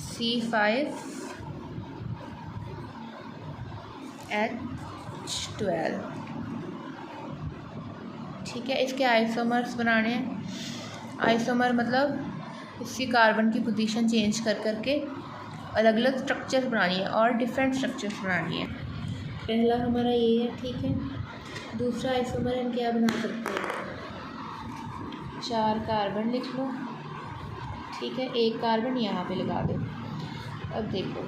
C5H12। ठीक है, इसके आइसोमर्स बनाने हैं। आइसोमर मतलब इसकी कार्बन की पोजीशन चेंज कर करके अलग अलग स्ट्रक्चर्स बनानी है और डिफरेंट स्ट्रक्चर्स बनानी है। पहला हमारा ये है। ठीक है, दूसरा आइसोमर हम क्या बना सकते हैं? 4 कार्बन लिख लो। ठीक है, 1 कार्बन यहाँ पे लगा दो। अब देखो,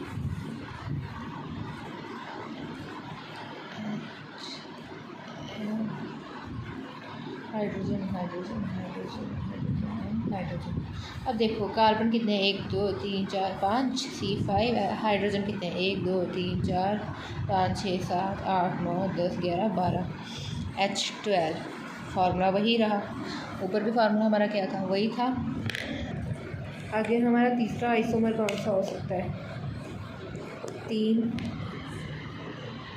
hydrogen hydrogen hydrogen hydrogen hydrogen. अब देखो कार्बन कितने हैं? 1 2 3 4 5, C5। हाइड्रोजन कितने हैं? 1 2 3 4 5 6 7 8 9 10 11 12, H12। फार्मूला वही रहा, ऊपर भी फार्मूला हमारा क्या था? वही था। आगे हमारा तीसरा आइसोमर कौन सा हो सकता है? 3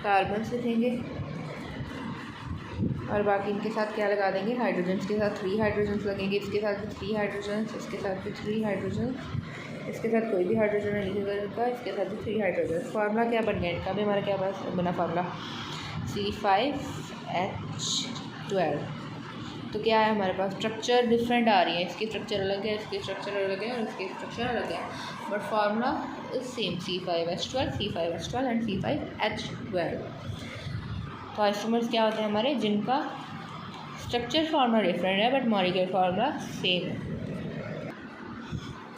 कार्बन लिखेंगे और बाकी इनके साथ क्या लगा देंगे? हाइड्रोजन्स के साथ 3 हाइड्रोजन्स लगेंगे, इसके साथ भी 3 हाइड्रोजन्स, इसके साथ भी 3 हाइड्रोजन, इसके साथ कोई भी हाइड्रोजन नहीं लिखेगा, इसके साथ भी 3 हाइड्रोजन। फार्मूला क्या बन गया इनका भी? हमारा क्या बना फार्मूला? C5H12। तो क्या है हमारे पास स्ट्रक्चर डिफरेंट आ रही है, इसकी स्ट्रक्चर अलग है, इसकी स्ट्रक्चर अलग है और इसकी स्ट्रक्चर अलग है, but formula is same C5H12 C5H12 and C5H12। तो आइसोमर्स क्या होते हैं हमारे, जिनका स्ट्रक्चर फार्मूला डिफरेंट है बट मॉलिक्यूलर फार्मूला सेम है।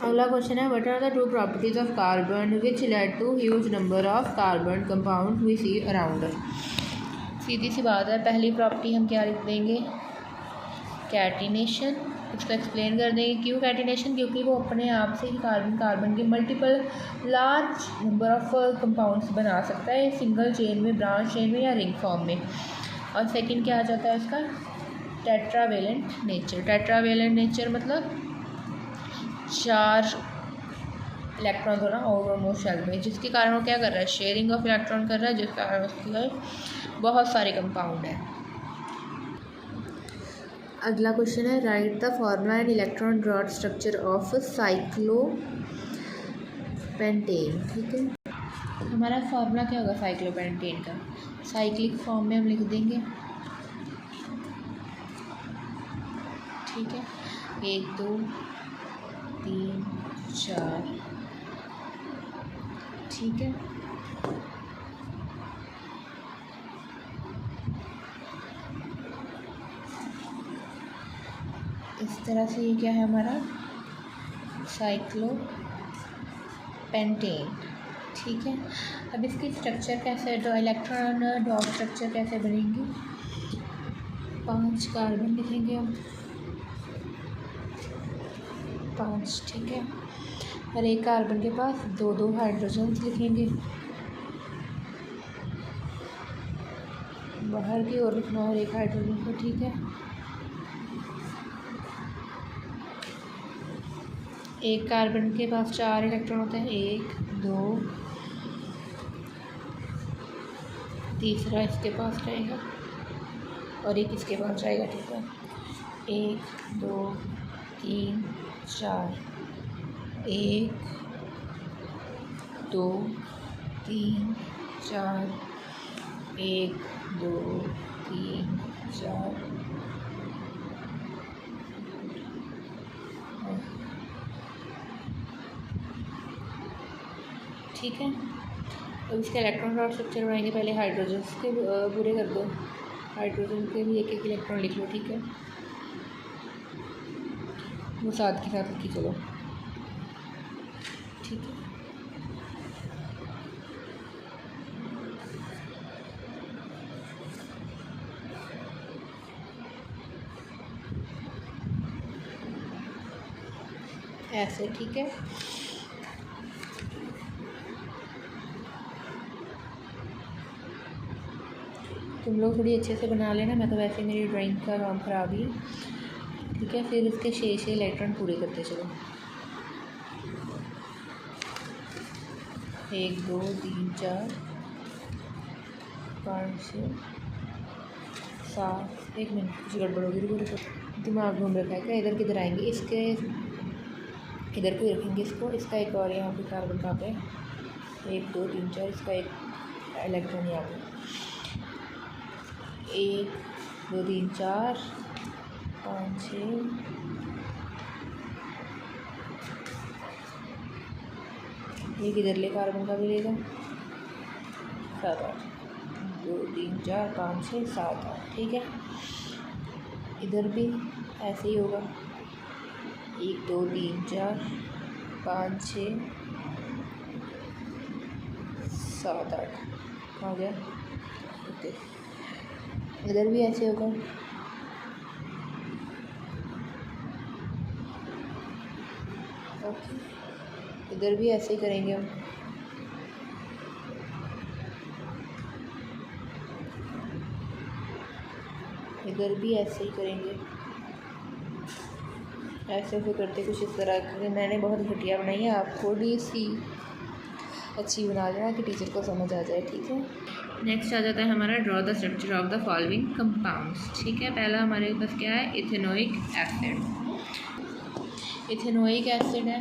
अगला क्वेश्चन है, what are the two properties of carbon which lead to huge number of carbon compound we see around. सीधी सी बात है, पहली प्रॉपर्टी हम क्या लिख देंगे, कैटिनेशन। इसको एक्सप्लेन कर देंगे क्यों कैटिनेशन, क्योंकि वो अपने आप से ही कार्बन के multiple large number of compounds बना सकता है, सिंगल चेन में, ब्रांच चेन में या रिंग फॉर्म में। और सेकंड क्या आ जाता है उसका, टेट्रावेलेंट नेचर। टेट्रावेलेंट नेचर मतलब 4 इलेक्ट्रॉन होना ओवरमोस्ट शेल में, जिसके कारण वो क्या कर रहा है, शेयरिंग ऑफ इलेक्ट्रॉन कर रहा है, जिसके कारण उसके बहुत सारे कंपाउंड हैं। अगला क्वेश्चन है, write the formula and electron ड्रॉट स्ट्रक्चर ऑफ साइक्लोपेंटेन। ठीक है, हमारा फार्मूला क्या होगा साइक्लोपेंटेन का, साइक्लिक फॉर्म में हम लिख देंगे। ठीक है, 1 2 3 4। ठीक है, इस तरह से ये क्या है हमारा साइक्लोपेंटेन। ठीक है, अब इसकी स्ट्रक्चर कैसे, इलेक्ट्रॉन डॉट स्ट्रक्चर कैसे बनेंगी, 5 कार्बन लिखेंगे हम, 5। ठीक है, और एक कार्बन के पास 2 हाइड्रोजन लिखेंगे, बाहर की ओर लिखना और एक हाइड्रोजन को। ठीक है, एक कार्बन के पास 4 इलेक्ट्रॉन होते हैं, 1 2, तीसरा इसके पास रहेगा और एक इसके पास रहेगा। ठीक है, 1 2 3 4, 1 2 3 4, 1 2 3 4। ठीक है, अब इसका इलेक्ट्रॉन डॉट स्ट्रक्चर बनाएंगे। पहले हाइड्रोजन के पूरे कर दो, हाइड्रोजन के भी 1 इलेक्ट्रॉन लिख लो। ठीक है, वो साथ के साथ लिखी चलो। ठीक है, ऐसे। ठीक है, तुम लोग थोड़ी अच्छे से बना लेना, मैं तो वैसे मेरी ड्राइंग का काम ख़राब ही है। ठीक है, फिर इसके 6 इलेक्ट्रॉन पूरे करते चलो, 1 2 3 4 5 6 7। 1 मिनट, कुछ गड़बड़ होगी, रुको, दिमाग घूम रखा है क्या, इधर किधर आएंगे, इसके इधर को रखेंगे इसको, इसका एक और यहाँ पे कार्बन कहाँ पे, 1 2 3 4, इसका एक इलेक्ट्रॉन यहाँ पे, 1 2 3 4 5 6। ये किधर ले, कार्बन का भी लेगा, 7 8, 2 3 4 5 6 7 8। ठीक है, इधर भी ऐसे ही होगा, 1 2 3 4 5 6 7 8 आ गया। ओके, इधर भी ऐसे होगा, ओके, इधर भी ऐसे ही करेंगे हम। इधर भी ऐसे ही करेंगे, ऐसे ऐसे करते कुछ इस तरह की। मैंने बहुत घटिया बनाई है, आप थोड़ी सी अच्छी बना देना कि टीचर को समझ आ जाए। ठीक है, नेक्स्ट आ जाता है हमारा draw the structure of the following compounds. ठीक है, पहला हमारे पास क्या है, इथेनोइक एसिड। इथेनोइक एसिड है,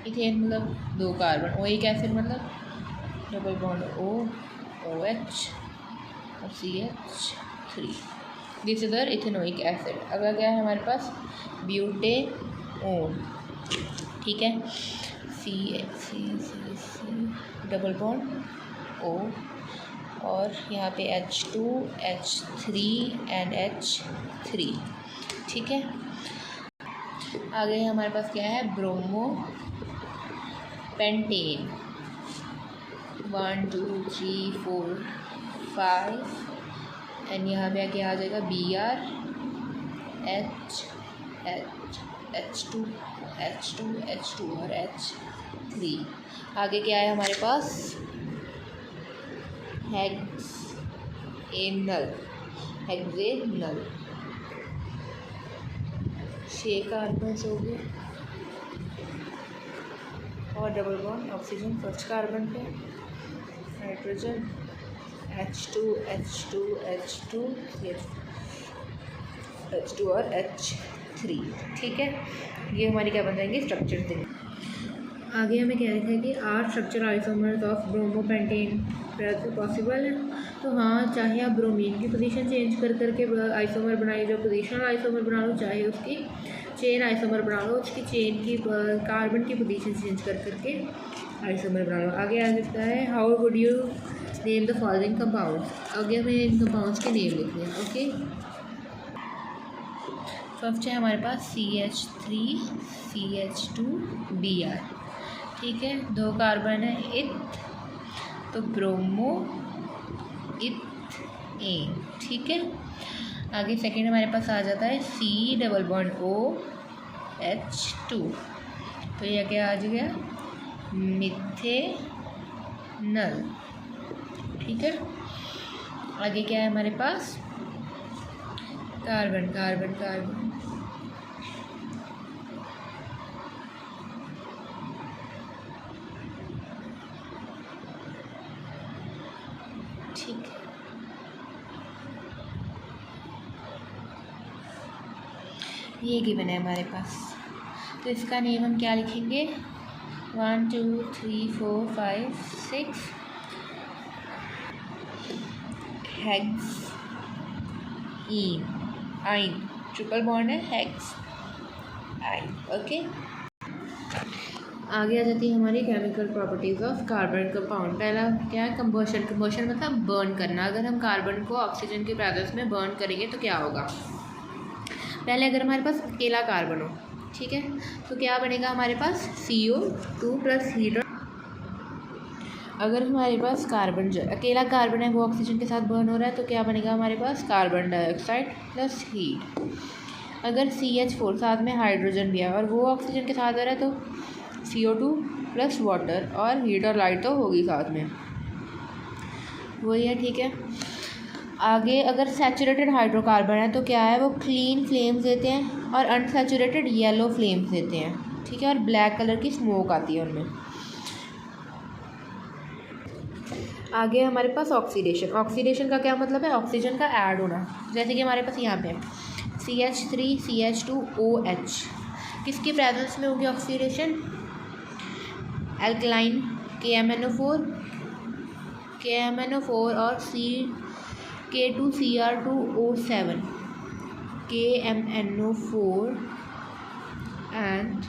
इथेन मतलब 2 कार्बन, ओइक एसिड मतलब डबल बॉन्ड O OH और CH3। This is the ethanoic acid. अगला क्या है हमारे पास, ब्यूटेनोन, ठीक है, C डबल बॉन्ड O और यहाँ पे H2 H3 एंड H3, ठीक है। आगे हमारे पास क्या है, ब्रोमो पेंटेन, 1 2 3 4 5 एंड यहाँ पे आके आ जाएगा Br H2 और H3। आगे क्या है हमारे पास, हेक्सेनल 6 कार्बन हो गए और double bond oxygen first carbon पे, नाइट्रोजन H2 और H3, ठीक है। ये हमारी क्या बन जाएंगी, स्ट्रक्चर देंगे। आगे हमें क्या लिखा है कि 8 structure isomers of bromopentane possible है। तो हाँ, चाहे आप ब्रोमीन की पोजीशन चेंज कर करके आइसोमर बनाइए, जो पोजीशनल आइसोमर बना लो, चाहे उसकी चेन आइसोमर बना लो, उसकी चेन की कार्बन की पोजीशन चेंज कर करके आइसोमर बना लो। आगे आ सकता है, how would you name the following compounds. आगे हमें इन कंपाउंड्स के नेम लिखने हैं, ओके। फर्स्ट है हमारे पास CH3 CH2 Br, ठीक है, 2 कार्बन है, इथ, तो ब्रोमो इथेन, ठीक है। आगे सेकेंड हमारे पास आ जाता है C double bond O H2, तो यह क्या आ गया, मिथेनल, ठीक है। आगे क्या है हमारे पास, कार्बन, ठीक है। ये गिवन है हमारे पास, तो इसका नेम हम क्या लिखेंगे, 1 2 3 4 5 6 आइन, ट्रिपल बॉन्ड है, हेक्स आइन, ओके। आगे आ जाती है हमारी chemical properties of carbon compound. पहला क्या है, कंबशन मतलब बर्न करना। अगर हम कार्बन को ऑक्सीजन के प्रेजेंस में बर्न करेंगे तो क्या होगा, पहले अगर हमारे पास अकेला कार्बन हो, ठीक है, तो क्या बनेगा हमारे पास, CO2 प्लस हीट। अगर हमारे पास कार्बन जो अकेला कार्बन है वो ऑक्सीजन के साथ बर्न हो रहा है तो क्या बनेगा हमारे पास, कार्बन डाइऑक्साइड प्लस हीट। अगर CH4 साथ में हाइड्रोजन भी है और वो ऑक्सीजन के साथ आ रहा है तो CO2 प्लस वाटर और हीट और लाइट तो होगी साथ में, वही है, ठीक है। आगे अगर सैचुरेटेड हाइड्रोकार्बन है तो क्या है, वो क्लीन फ्लेम्स देते हैं और अनसैचुरेटेड येलो फ्लेम्स देते हैं, ठीक है, और ब्लैक कलर की स्मोक आती है उनमें। आगे हमारे पास ऑक्सीडेशन का क्या मतलब है, ऑक्सीजन का ऐड होना। जैसे कि हमारे पास यहाँ पे CH3 CH2OH, किसकी प्रेजेंस में होगी ऑक्सीडेशन, एल्कलाइन KMNO4 और K2Cr2O7 KMNO4 and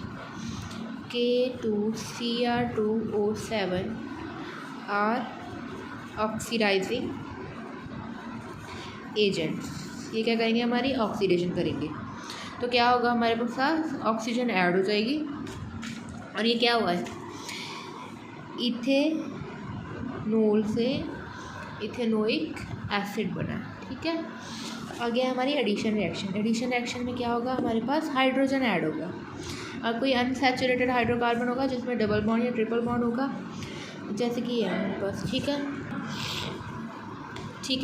K2Cr2O7 are oxidising agents. ये क्या करेंगे, हमारी ऑक्सीडेशन करेंगे, तो क्या होगा हमारे पास, ऑक्सीजन ऐड हो जाएगी। और ये क्या हुआ है, इथेनॉल से इथेनोइक एसिड बना, ठीक है। आगे हमारी एडिशन रिएक्शन में क्या होगा, हमारे पास हाइड्रोजन ऐड होगा और कोई अनसैचुरेटेड हाइड्रोकार्बन होगा जिसमें डबल बॉन्ड या ट्रिपल बॉन्ड होगा, जैसे कि ये हमारे पास, ठीक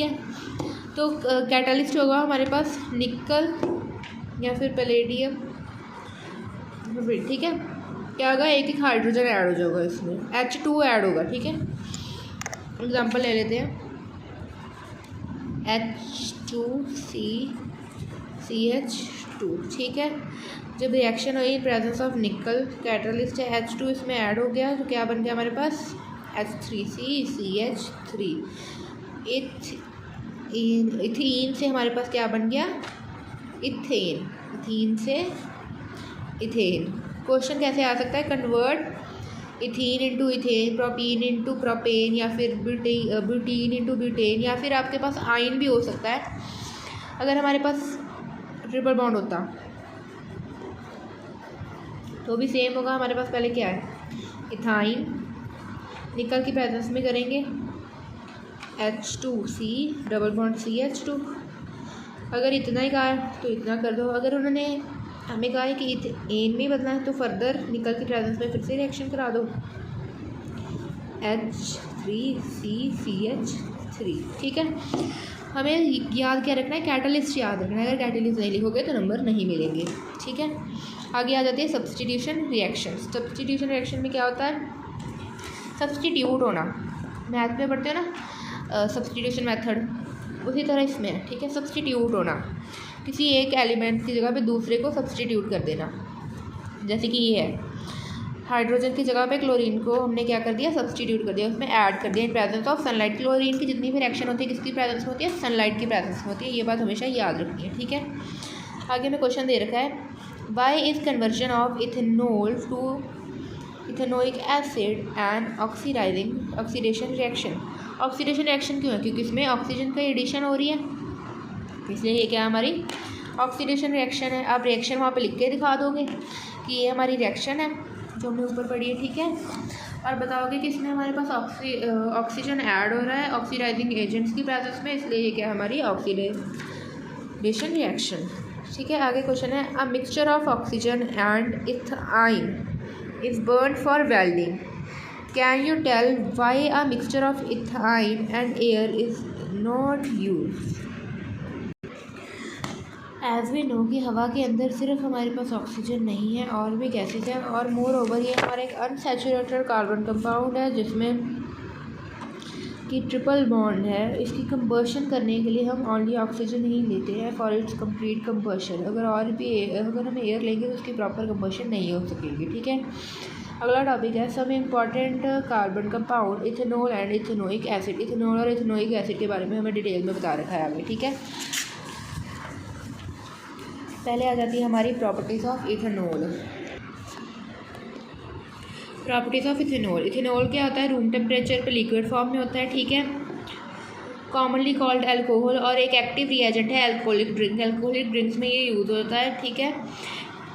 है। तो कैटलिस्ट होगा हमारे पास निकल या फिर पैलेडियम, ठीक है। क्या होगा, एक हाइड्रोजन ऐड हो जाएगा, इसमें H2 ऐड होगा, ठीक है। एग्जांपल ले लेते हैं, H2CH2, ठीक है। जब रिएक्शन हुई प्रेजेंस ऑफ निकल, कैटलिस्ट है H2 इसमें ऐड हो गया, तो क्या बन गया हमारे पास, H3CCH3 इथीन से हमारे पास क्या बन गया, इथेन। इथीन से इथेन। क्वेश्चन कैसे आ सकता है, convert ethene into ethane, propene into propane, या फिर ब्यूटीन इंटू ब्यूटेन, या फिर आपके पास आयन भी हो सकता है। अगर हमारे पास ट्रिपल बॉन्ड होता तो भी सेम होगा। हमारे पास पहले क्या है, इथाइन, निकल की प्रेजेंस में करेंगे H2C डबल बॉन्ड CH2। अगर इतना ही कहा है तो इतना कर दो। अगर उन्होंने हमें कहा है कि इथेन में बदलना है तो फर्दर निकल की प्रेजेंस में फिर से रिएक्शन करा दो, H3CCH3। ठीक है, हमें याद क्या रखना है, कैटलिस्ट याद रखना है। अगर कैटलिस्ट नहीं लिखोगे तो नंबर नहीं मिलेंगे। ठीक है, आगे आ जाती है सब्स्टिट्यूशन रिएक्शन। सब्स्टिट्यूशन रिएक्शन में क्या होता है, सब्स्टिट्यूट होना। मैथ में पढ़ते हो ना सब्स्टिट्यूशन मेथड, उसी तरह इसमें है। ठीक है, सब्स्टिट्यूट होना, किसी एक एलिमेंट की जगह पे दूसरे को सब्स्टिट्यूट कर देना। जैसे कि ये है, हाइड्रोजन की जगह पे क्लोरीन को हमने क्या कर दिया, सब्स्टिट्यूट कर दिया, उसमें ऐड कर दिया in presence of sunlight. Chlorine की जितनी भी रिएक्शन होती है किसकी प्रेजेंस में होती है, सनलाइट की प्रेजेंस में होती है। ये बात हमेशा याद रखनी है। ठीक है, आगे में क्वेश्चन दे रखा है, why is conversion of ethanol to ethanoic acid and oxidation reaction. Oxidation reaction क्यों है, क्योंकि इसमें ऑक्सीजन का एडिशन हो रही है, इसलिए ये क्या हमारी ऑक्सीडेशन रिएक्शन है। आप रिएक्शन वहाँ पे लिख के दिखा दोगे कि ये हमारी रिएक्शन है जो हमने ऊपर पढ़ी है। ठीक है, और बताओगे कि इसमें हमारे पास ऑक्सीजन ऐड हो रहा है ऑक्सीडाइजिंग एजेंट्स की प्रेजेंस में, इसलिए ये क्या हमारी ऑक्सीडेशन रिएक्शन। ठीक है, आगे क्वेश्चन है, a mixture of oxygen and ethyne is burned for welding. Can you tell why a mixture of ethane and air is not used? As we know कि हवा के अंदर सिर्फ हमारे पास ऑक्सीजन नहीं है और भी गैसेज है, और मोर ओवर ये हमारा एक अनसैचुरेटेड कार्बन कंपाउंड है जिसमें कि ट्रिपल बॉन्ड है। इसकी कंबर्शन करने के लिए हम ओनली ऑक्सीजन ही लेते हैं फॉर इट्स कंप्लीट कंबर्शन। अगर हम एयर लेंगे तो उसकी प्रॉपर कंबर्शन नहीं हो सकेगी। ठीक है, अगला टॉपिक है सब important carbon compound ethanol and ethanoic acid. Ethanol और इथेनोइक एसिड के बारे में हमें डिटेल में बता रखा है आगे। ठीक है, पहले आ जाती है हमारी properties of ethanol. Properties of ethanol. Ethanol क्या होता है, रूम टेम्परेचर पे लिक्विड फॉर्म में होता है। ठीक है, कॉमनली कॉल्ड अल्कोहल, और एक एक्टिव रिएजेंट है अल्कोहलिक ड्रिंक। अल्कोहलिक ड्रिंक्स में ये यूज़ होता है। ठीक है,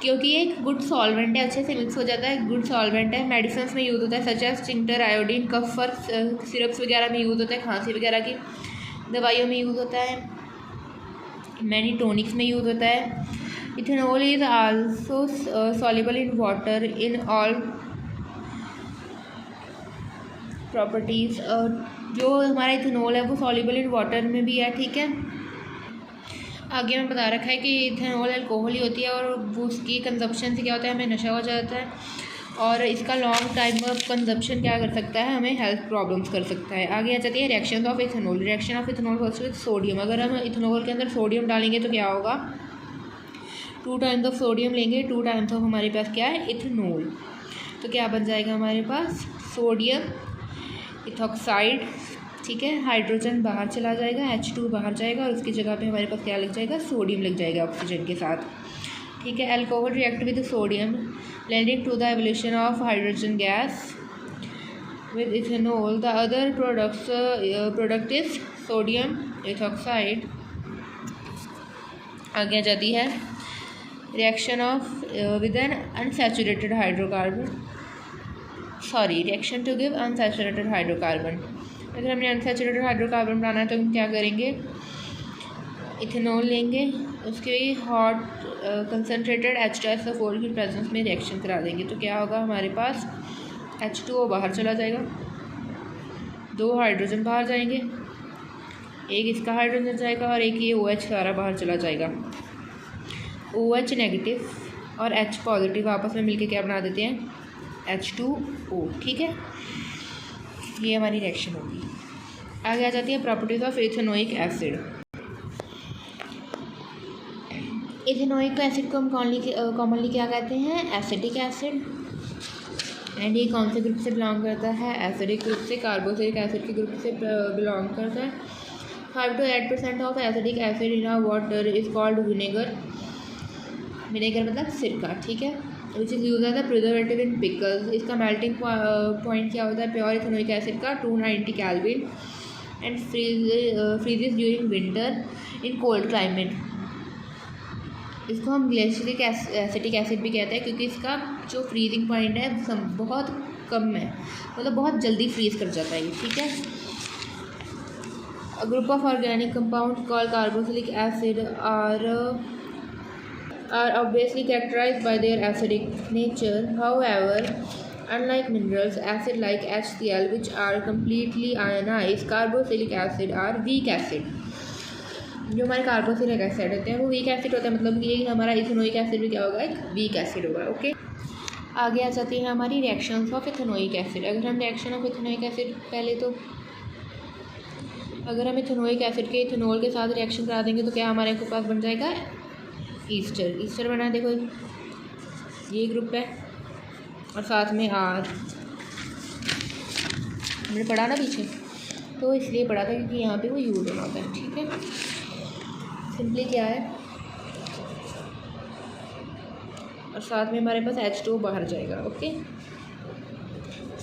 क्योंकि ये एक गुड सॉल्वेंट है, अच्छे से मिक्स हो जाता है, गुड सॉल्वेंट है। मेडिसिन में यूज़ होता है सच एज टिंक्टर, आयोडीन, कफ फर सिरप्स वगैरह में यूज़ होता है, खांसी वगैरह की दवाइयों में यूज़ होता है, मैनी टॉनिक्स में यूज़ होता है। Ethanol is also soluble in water in all properties. जो हमारा इथेनॉल है वो सॉल्युबल इन वाटर में भी है। ठीक है, आगे में बता रखा है कि इथेनॉल अल्कोहल ही होती है और वो उसकी कंजप्शन से क्या होता है, हमें नशा हो जाता है, और इसका लॉन्ग टाइम ऑफ कंजप्शन क्या कर सकता है, हमें हेल्थ प्रॉब्लम्स कर सकता है। आगे आ जाती है reaction of ethanol. Reaction of ethanol first with sodium. अगर हम इथेनॉल के अंदर सोडियम डालेंगे तो क्या होगा, 2 टाइम्स ऑफ सोडियम लेंगे, 2 टाइम्स ऑफ हमारे पास क्या है, इथेनॉल। तो क्या बन जाएगा हमारे पास, सोडियम इथॉक्साइड। ठीक है, हाइड्रोजन बाहर चला जाएगा, H2 बाहर जाएगा, और उसकी जगह पे हमारे पास क्या लग जाएगा, सोडियम लग जाएगा ऑक्सीजन के साथ। ठीक है, alcohol react with sodium leading to the evolution of hydrogen gas with ethanol. The other product is sodium ethoxide. आगे आ जाती है reaction of with an unsaturated hydrocarbon, reaction to give unsaturated hydrocarbon. अगर हमने अनसैचुरेटेड हाइड्रोकार्बन बनाना है तो हम क्या करेंगे, इथेनॉल लेंगे, उसके हॉट कंसनट्रेटेड H2SO4 की प्रेजेंस में रिएक्शन करा देंगे। तो क्या होगा, हमारे पास H2O बाहर चला जाएगा, 2 हाइड्रोजन बाहर जाएंगे, एक इसका हाइड्रोजन जाएगा और एक ये OH सारा बाहर चला जाएगा। OH नेगेटिव और H पॉजिटिव आपस में मिलके क्या बना देते हैं, H2O। ठीक है, ये हमारी रिएक्शन होगी। आगे आ जाती है properties of ethanoic acid. Ethanoic acid को हम कॉमनली क्या कहते हैं, एसिटिक एसिड। एंड ये कौन से ग्रुप से बिलोंग करता है, एसिडिक ग्रुप से, कार्बोक्सिलिक एसिड के ग्रुप से बिलोंग करता है। 5 to 8% of acidic acid in water is called vinegar. Vinegar मतलब सिरका, ठीक है। Which is use as a preservative in pickles. इसका मेल्टिंग पॉइंट क्या होता है प्योर इथेनोइक एसिड का 290 kelvin and freezes during winter in cold climate. इसको हम ग्लेशियरिक एसिटिक एसिड भी कहते हैं क्योंकि इसका जो फ्रीजिंग पॉइंट है बहुत कम है, मतलब बहुत जल्दी फ्रीज कर जाता है ये, ठीक है। A group of organic compounds called carboxylic acid are obviously characterized by their acidic nature. However, unlike minerals, acid like HCl, which are completely ionized, carboxylic acid are weak acid. जो हमारे कार्बोक्सिलिक एसिड होते हैं वो वीक एसिड होता है, मतलब ये हमारा इथेनोइक एसिड भी क्या होगा, एक वीक एसिड होगा, ओके। आगे आ जाती है हमारी रिएक्शंस ऑफ इथेनोइक एसिड। अगर हम रिएक्शन ऑफ इथेनोइक एसिड पहले तो अगर हम इथेनोइक एसिड के इथेनॉल के साथ रिएक्शन करा देंगे तो क्या हमारे पास बन जाएगा ईस्टर। ईस्टर बना, देखो ये ग्रुप है और साथ में आर, हमने पढ़ा ना पीछे, तो इसलिए पढ़ा था क्योंकि यहाँ पे वो यूज होना होता है, ठीक है। सिंपली क्या है और साथ में हमारे पास H2O बाहर जाएगा, ओके।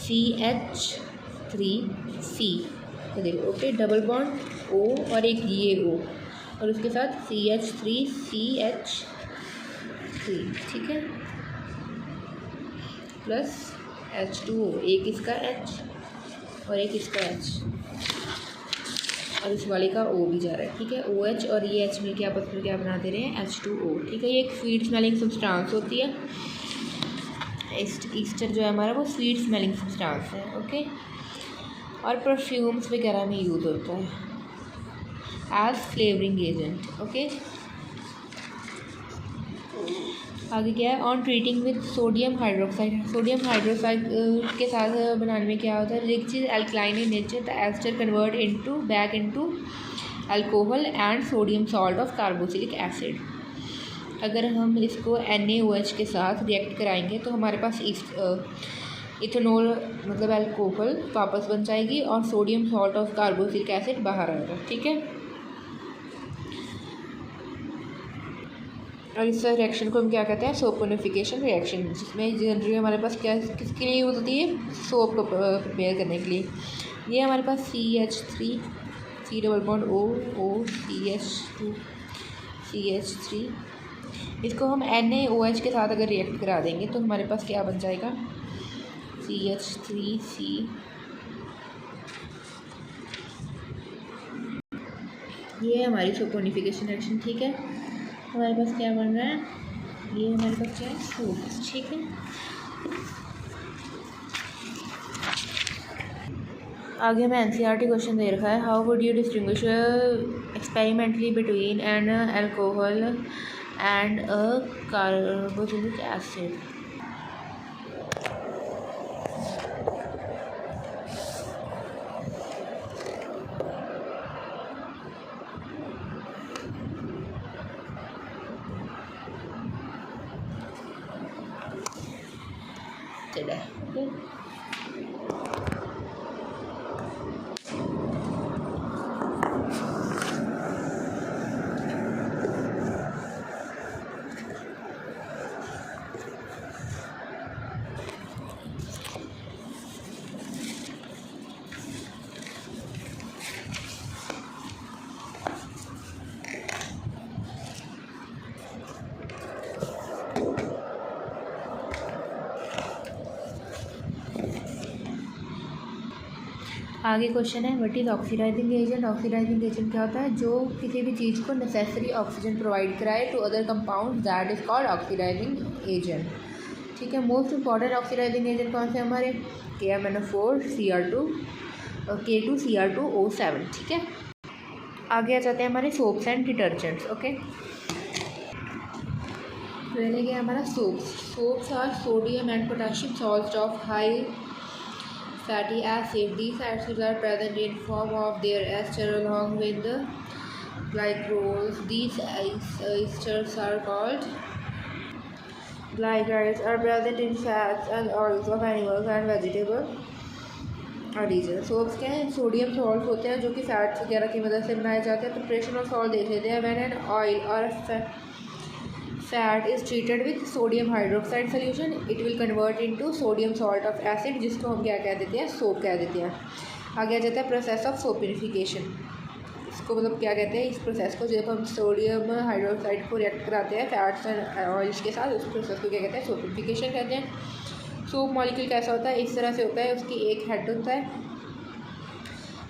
CH3C, तो देखो ओके, डबल बॉन्ड O और एक ये O और उसके साथ CH3CH3, ठीक है, प्लस H2O, एक इसका H और एक इसका H और इस वाले का O भी जा रहा है, ठीक है। OH और ये H मिलकर आपस में क्या बना दे रहे हैं, H2O, ठीक है। ये एक स्वीट स्मेलिंग सब्सटेंस होती है। ईस्टर जो है हमारा वो स्वीट स्मेलिंग सब्सटेंस है, ओके। और परफ्यूम्स वगैरह में यूज़ होता है एज फ्लेवरिंग एजेंट, ओके। आगे क्या है, on treating with sodium hydroxide. Sodium hydroxide के साथ बनाने में क्या होता है, which is alkaline in nature, the ester convert back into alcohol and sodium salt of carboxylic acid. अगर हम इसको NaOH के साथ रिएक्ट कराएंगे तो हमारे पास इथेनॉल मतलब अल्कोहल वापस बन जाएगी और sodium salt of carboxylic acid बाहर आएगा, ठीक है। और इस रिएक्शन को हम क्या कहते हैं, सोपोनिफिकेशन रिएक्शन, जिसमें जनरली हमारे पास क्या किसके लिए यूज़ होती है, सोप को प्रिपेयर करने के लिए। ये हमारे पास CH3 C double bond O CH2 CH3, इसको हम NaOH के साथ अगर रिएक्ट करा देंगे तो हमारे पास क्या बन जाएगा, CH3C, ये हमारी सोपोनिफिकेशन रिएक्शन, ठीक है। हमारे पास क्या बन रहा है, ये हमारे पास क्या है, सोप, ठीक है। आगे हमें NCERT क्वेश्चन दे रखा है, how would you distinguish experimentally between an alcohol and a carboxylic acid. चला, ओके। आगे क्वेश्चन है, what is oxidising agent. Oxidising agent क्या होता है, जो किसी भी चीज़ को नेसेसरी ऑक्सीजन प्रोवाइड कराए to other compound, that is called oxidising agent, ठीक है। मोस्ट इंपॉर्टेंट ऑक्सीडाइजिंग एजेंट कौन से हमारे, KMnO4 Cr2 K2Cr2O7, ठीक है। आगे आ जाते हैं हमारे सोप्स एंड डिटर्जेंट्स, ओके। पहले क्या हमारा soaps are sodium and potassium salts of high fatty acid. These acids are present in form of their ester along with the glycerols. These esters are called glycerides, are present in fats and oils of animals and vegetables और रीजन सोप्स क्या है, सोडियम सॉल्ट होते हैं जो कि फैट्स वगैरह की मदद से बनाए जाते हैं। प्रिपरेशन ऑफ सॉल्ट देख लेते हैं। व्हेन एन ऑयल और fat is treated with sodium hydroxide solution it will convert into sodium salt of acid, जिसको हम क्या कह देते हैं, सोप कह देते हैं। आगे आ जाता है प्रोसेस ऑफ सोपिनिफिकेशन। इसको मतलब क्या कहते हैं, इस प्रोसेस को जब हम सोडियम हाइड्रोक्साइड को रिएक्ट कराते हैं फैट्स एंड ऑयल्स के साथ, उस प्रोसेस को क्या कहते हैं, सोपिनिफिकेशन कहते हैं। सोप मॉलिक्यूल कैसा होता है, इस तरह से होता है, उसकी एक हेड होता है,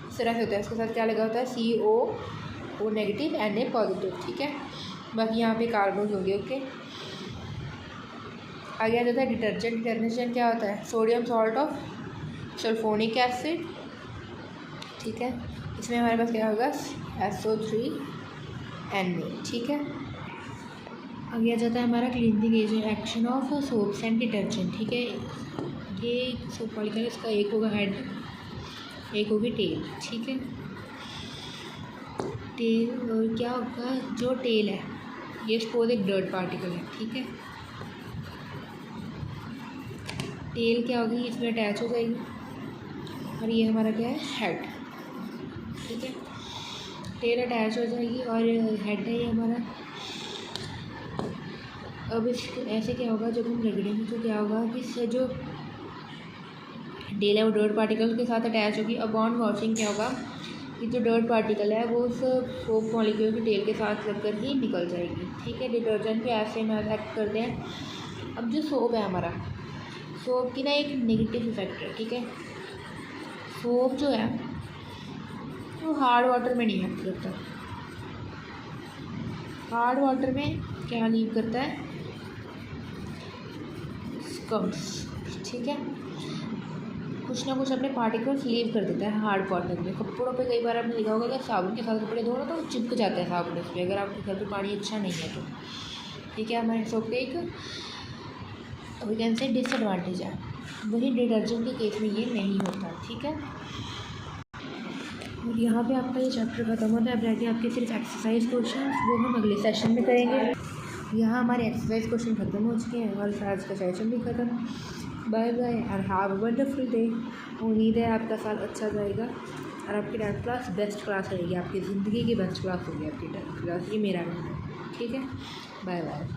इस तरह से होता है, उसके साथ क्या लगा होता है, CO नेगेटिव Na पॉजिटिव, ठीक है। बाकी यहाँ पे कार्बन होंगे, ओके। आगे आ जाता है डिटर्जेंट। डिटर्जेंट क्या होता है, sodium salt of sulphonic acid, ठीक है। इसमें हमारे पास क्या होगा, SO3Na, ठीक है। आगे आ जाता है हमारा cleaning agent, action of soaps and detergent, ठीक है। ये सोप मॉलिक्यूल, इसका एक होगा हेड, एक होगी टेल, ठीक है। टेल और क्या होगा, जो टेल है ये सपोज एक डर्ट पार्टिकल है, ठीक है। टेल क्या होगी, इसमें अटैच हो जाएगी, और ये हमारा क्या है, हेड, ठीक है। टेल अटैच हो जाएगी और हेड है ये हमारा। अब इस ऐसे क्या होगा, जब हम रगड़ेंगे तो क्या होगा कि इससे जो टेल है वो डर्ट पार्टिकल के साथ अटैच होगी। अपॉन वॉशिंग क्या होगा कि जो डर्ट पार्टिकल है वो उस सोप मॉलिक्यूल की टेल के साथ लगकर ही निकल जाएगी, ठीक है। डिटर्जेंट भी ऐसे में एक्ट करते हैं। अब जो सोप है हमारा, सोप की ना एक नेगेटिव इफेक्ट है, ठीक है। सोप जो है वो हार्ड वाटर में नहीं एक्ट करता। हार्ड वाटर में क्या लीव करता है, स्कम्स, ठीक है। कुछ ना कुछ अपने पार्टिकल्स लीव कर देता है हार्ड वाटर में। कपड़ों पे कई बार आपने देखा होगा कि साबुन के साथ कपड़े धो रहे तो चिपक जाता है साबुन पे, अगर आपके घर पे पानी अच्छा नहीं है तो, ठीक है। हमारे सोप का एक वी कैन से डिसएडवांटेज है। वही डिटर्जेंट के केस में ये नहीं होता, ठीक है। और यहाँ पे आपका ये चैप्टर ख़त्म होता है। अब रहते हैं आपके सिर्फ एक्सरसाइज क्वेश्चन, वो हम अगले सेशन में करेंगे। यहाँ हमारे एक्सरसाइज क्वेश्चन ख़त्म हो चुके हैं और आज का सेशन भी ख़त्म। बाय बाय और हैव अ वंडरफुल डे। उम्मीद है आपका साल अच्छा जाएगा और आपकी 10th क्लास बेस्ट क्लास रहेगी, आपकी ज़िंदगी की बेस्ट क्लास होगी आपकी 10th क्लास, ये मेरा कहना है, ठीक है। Bye bye.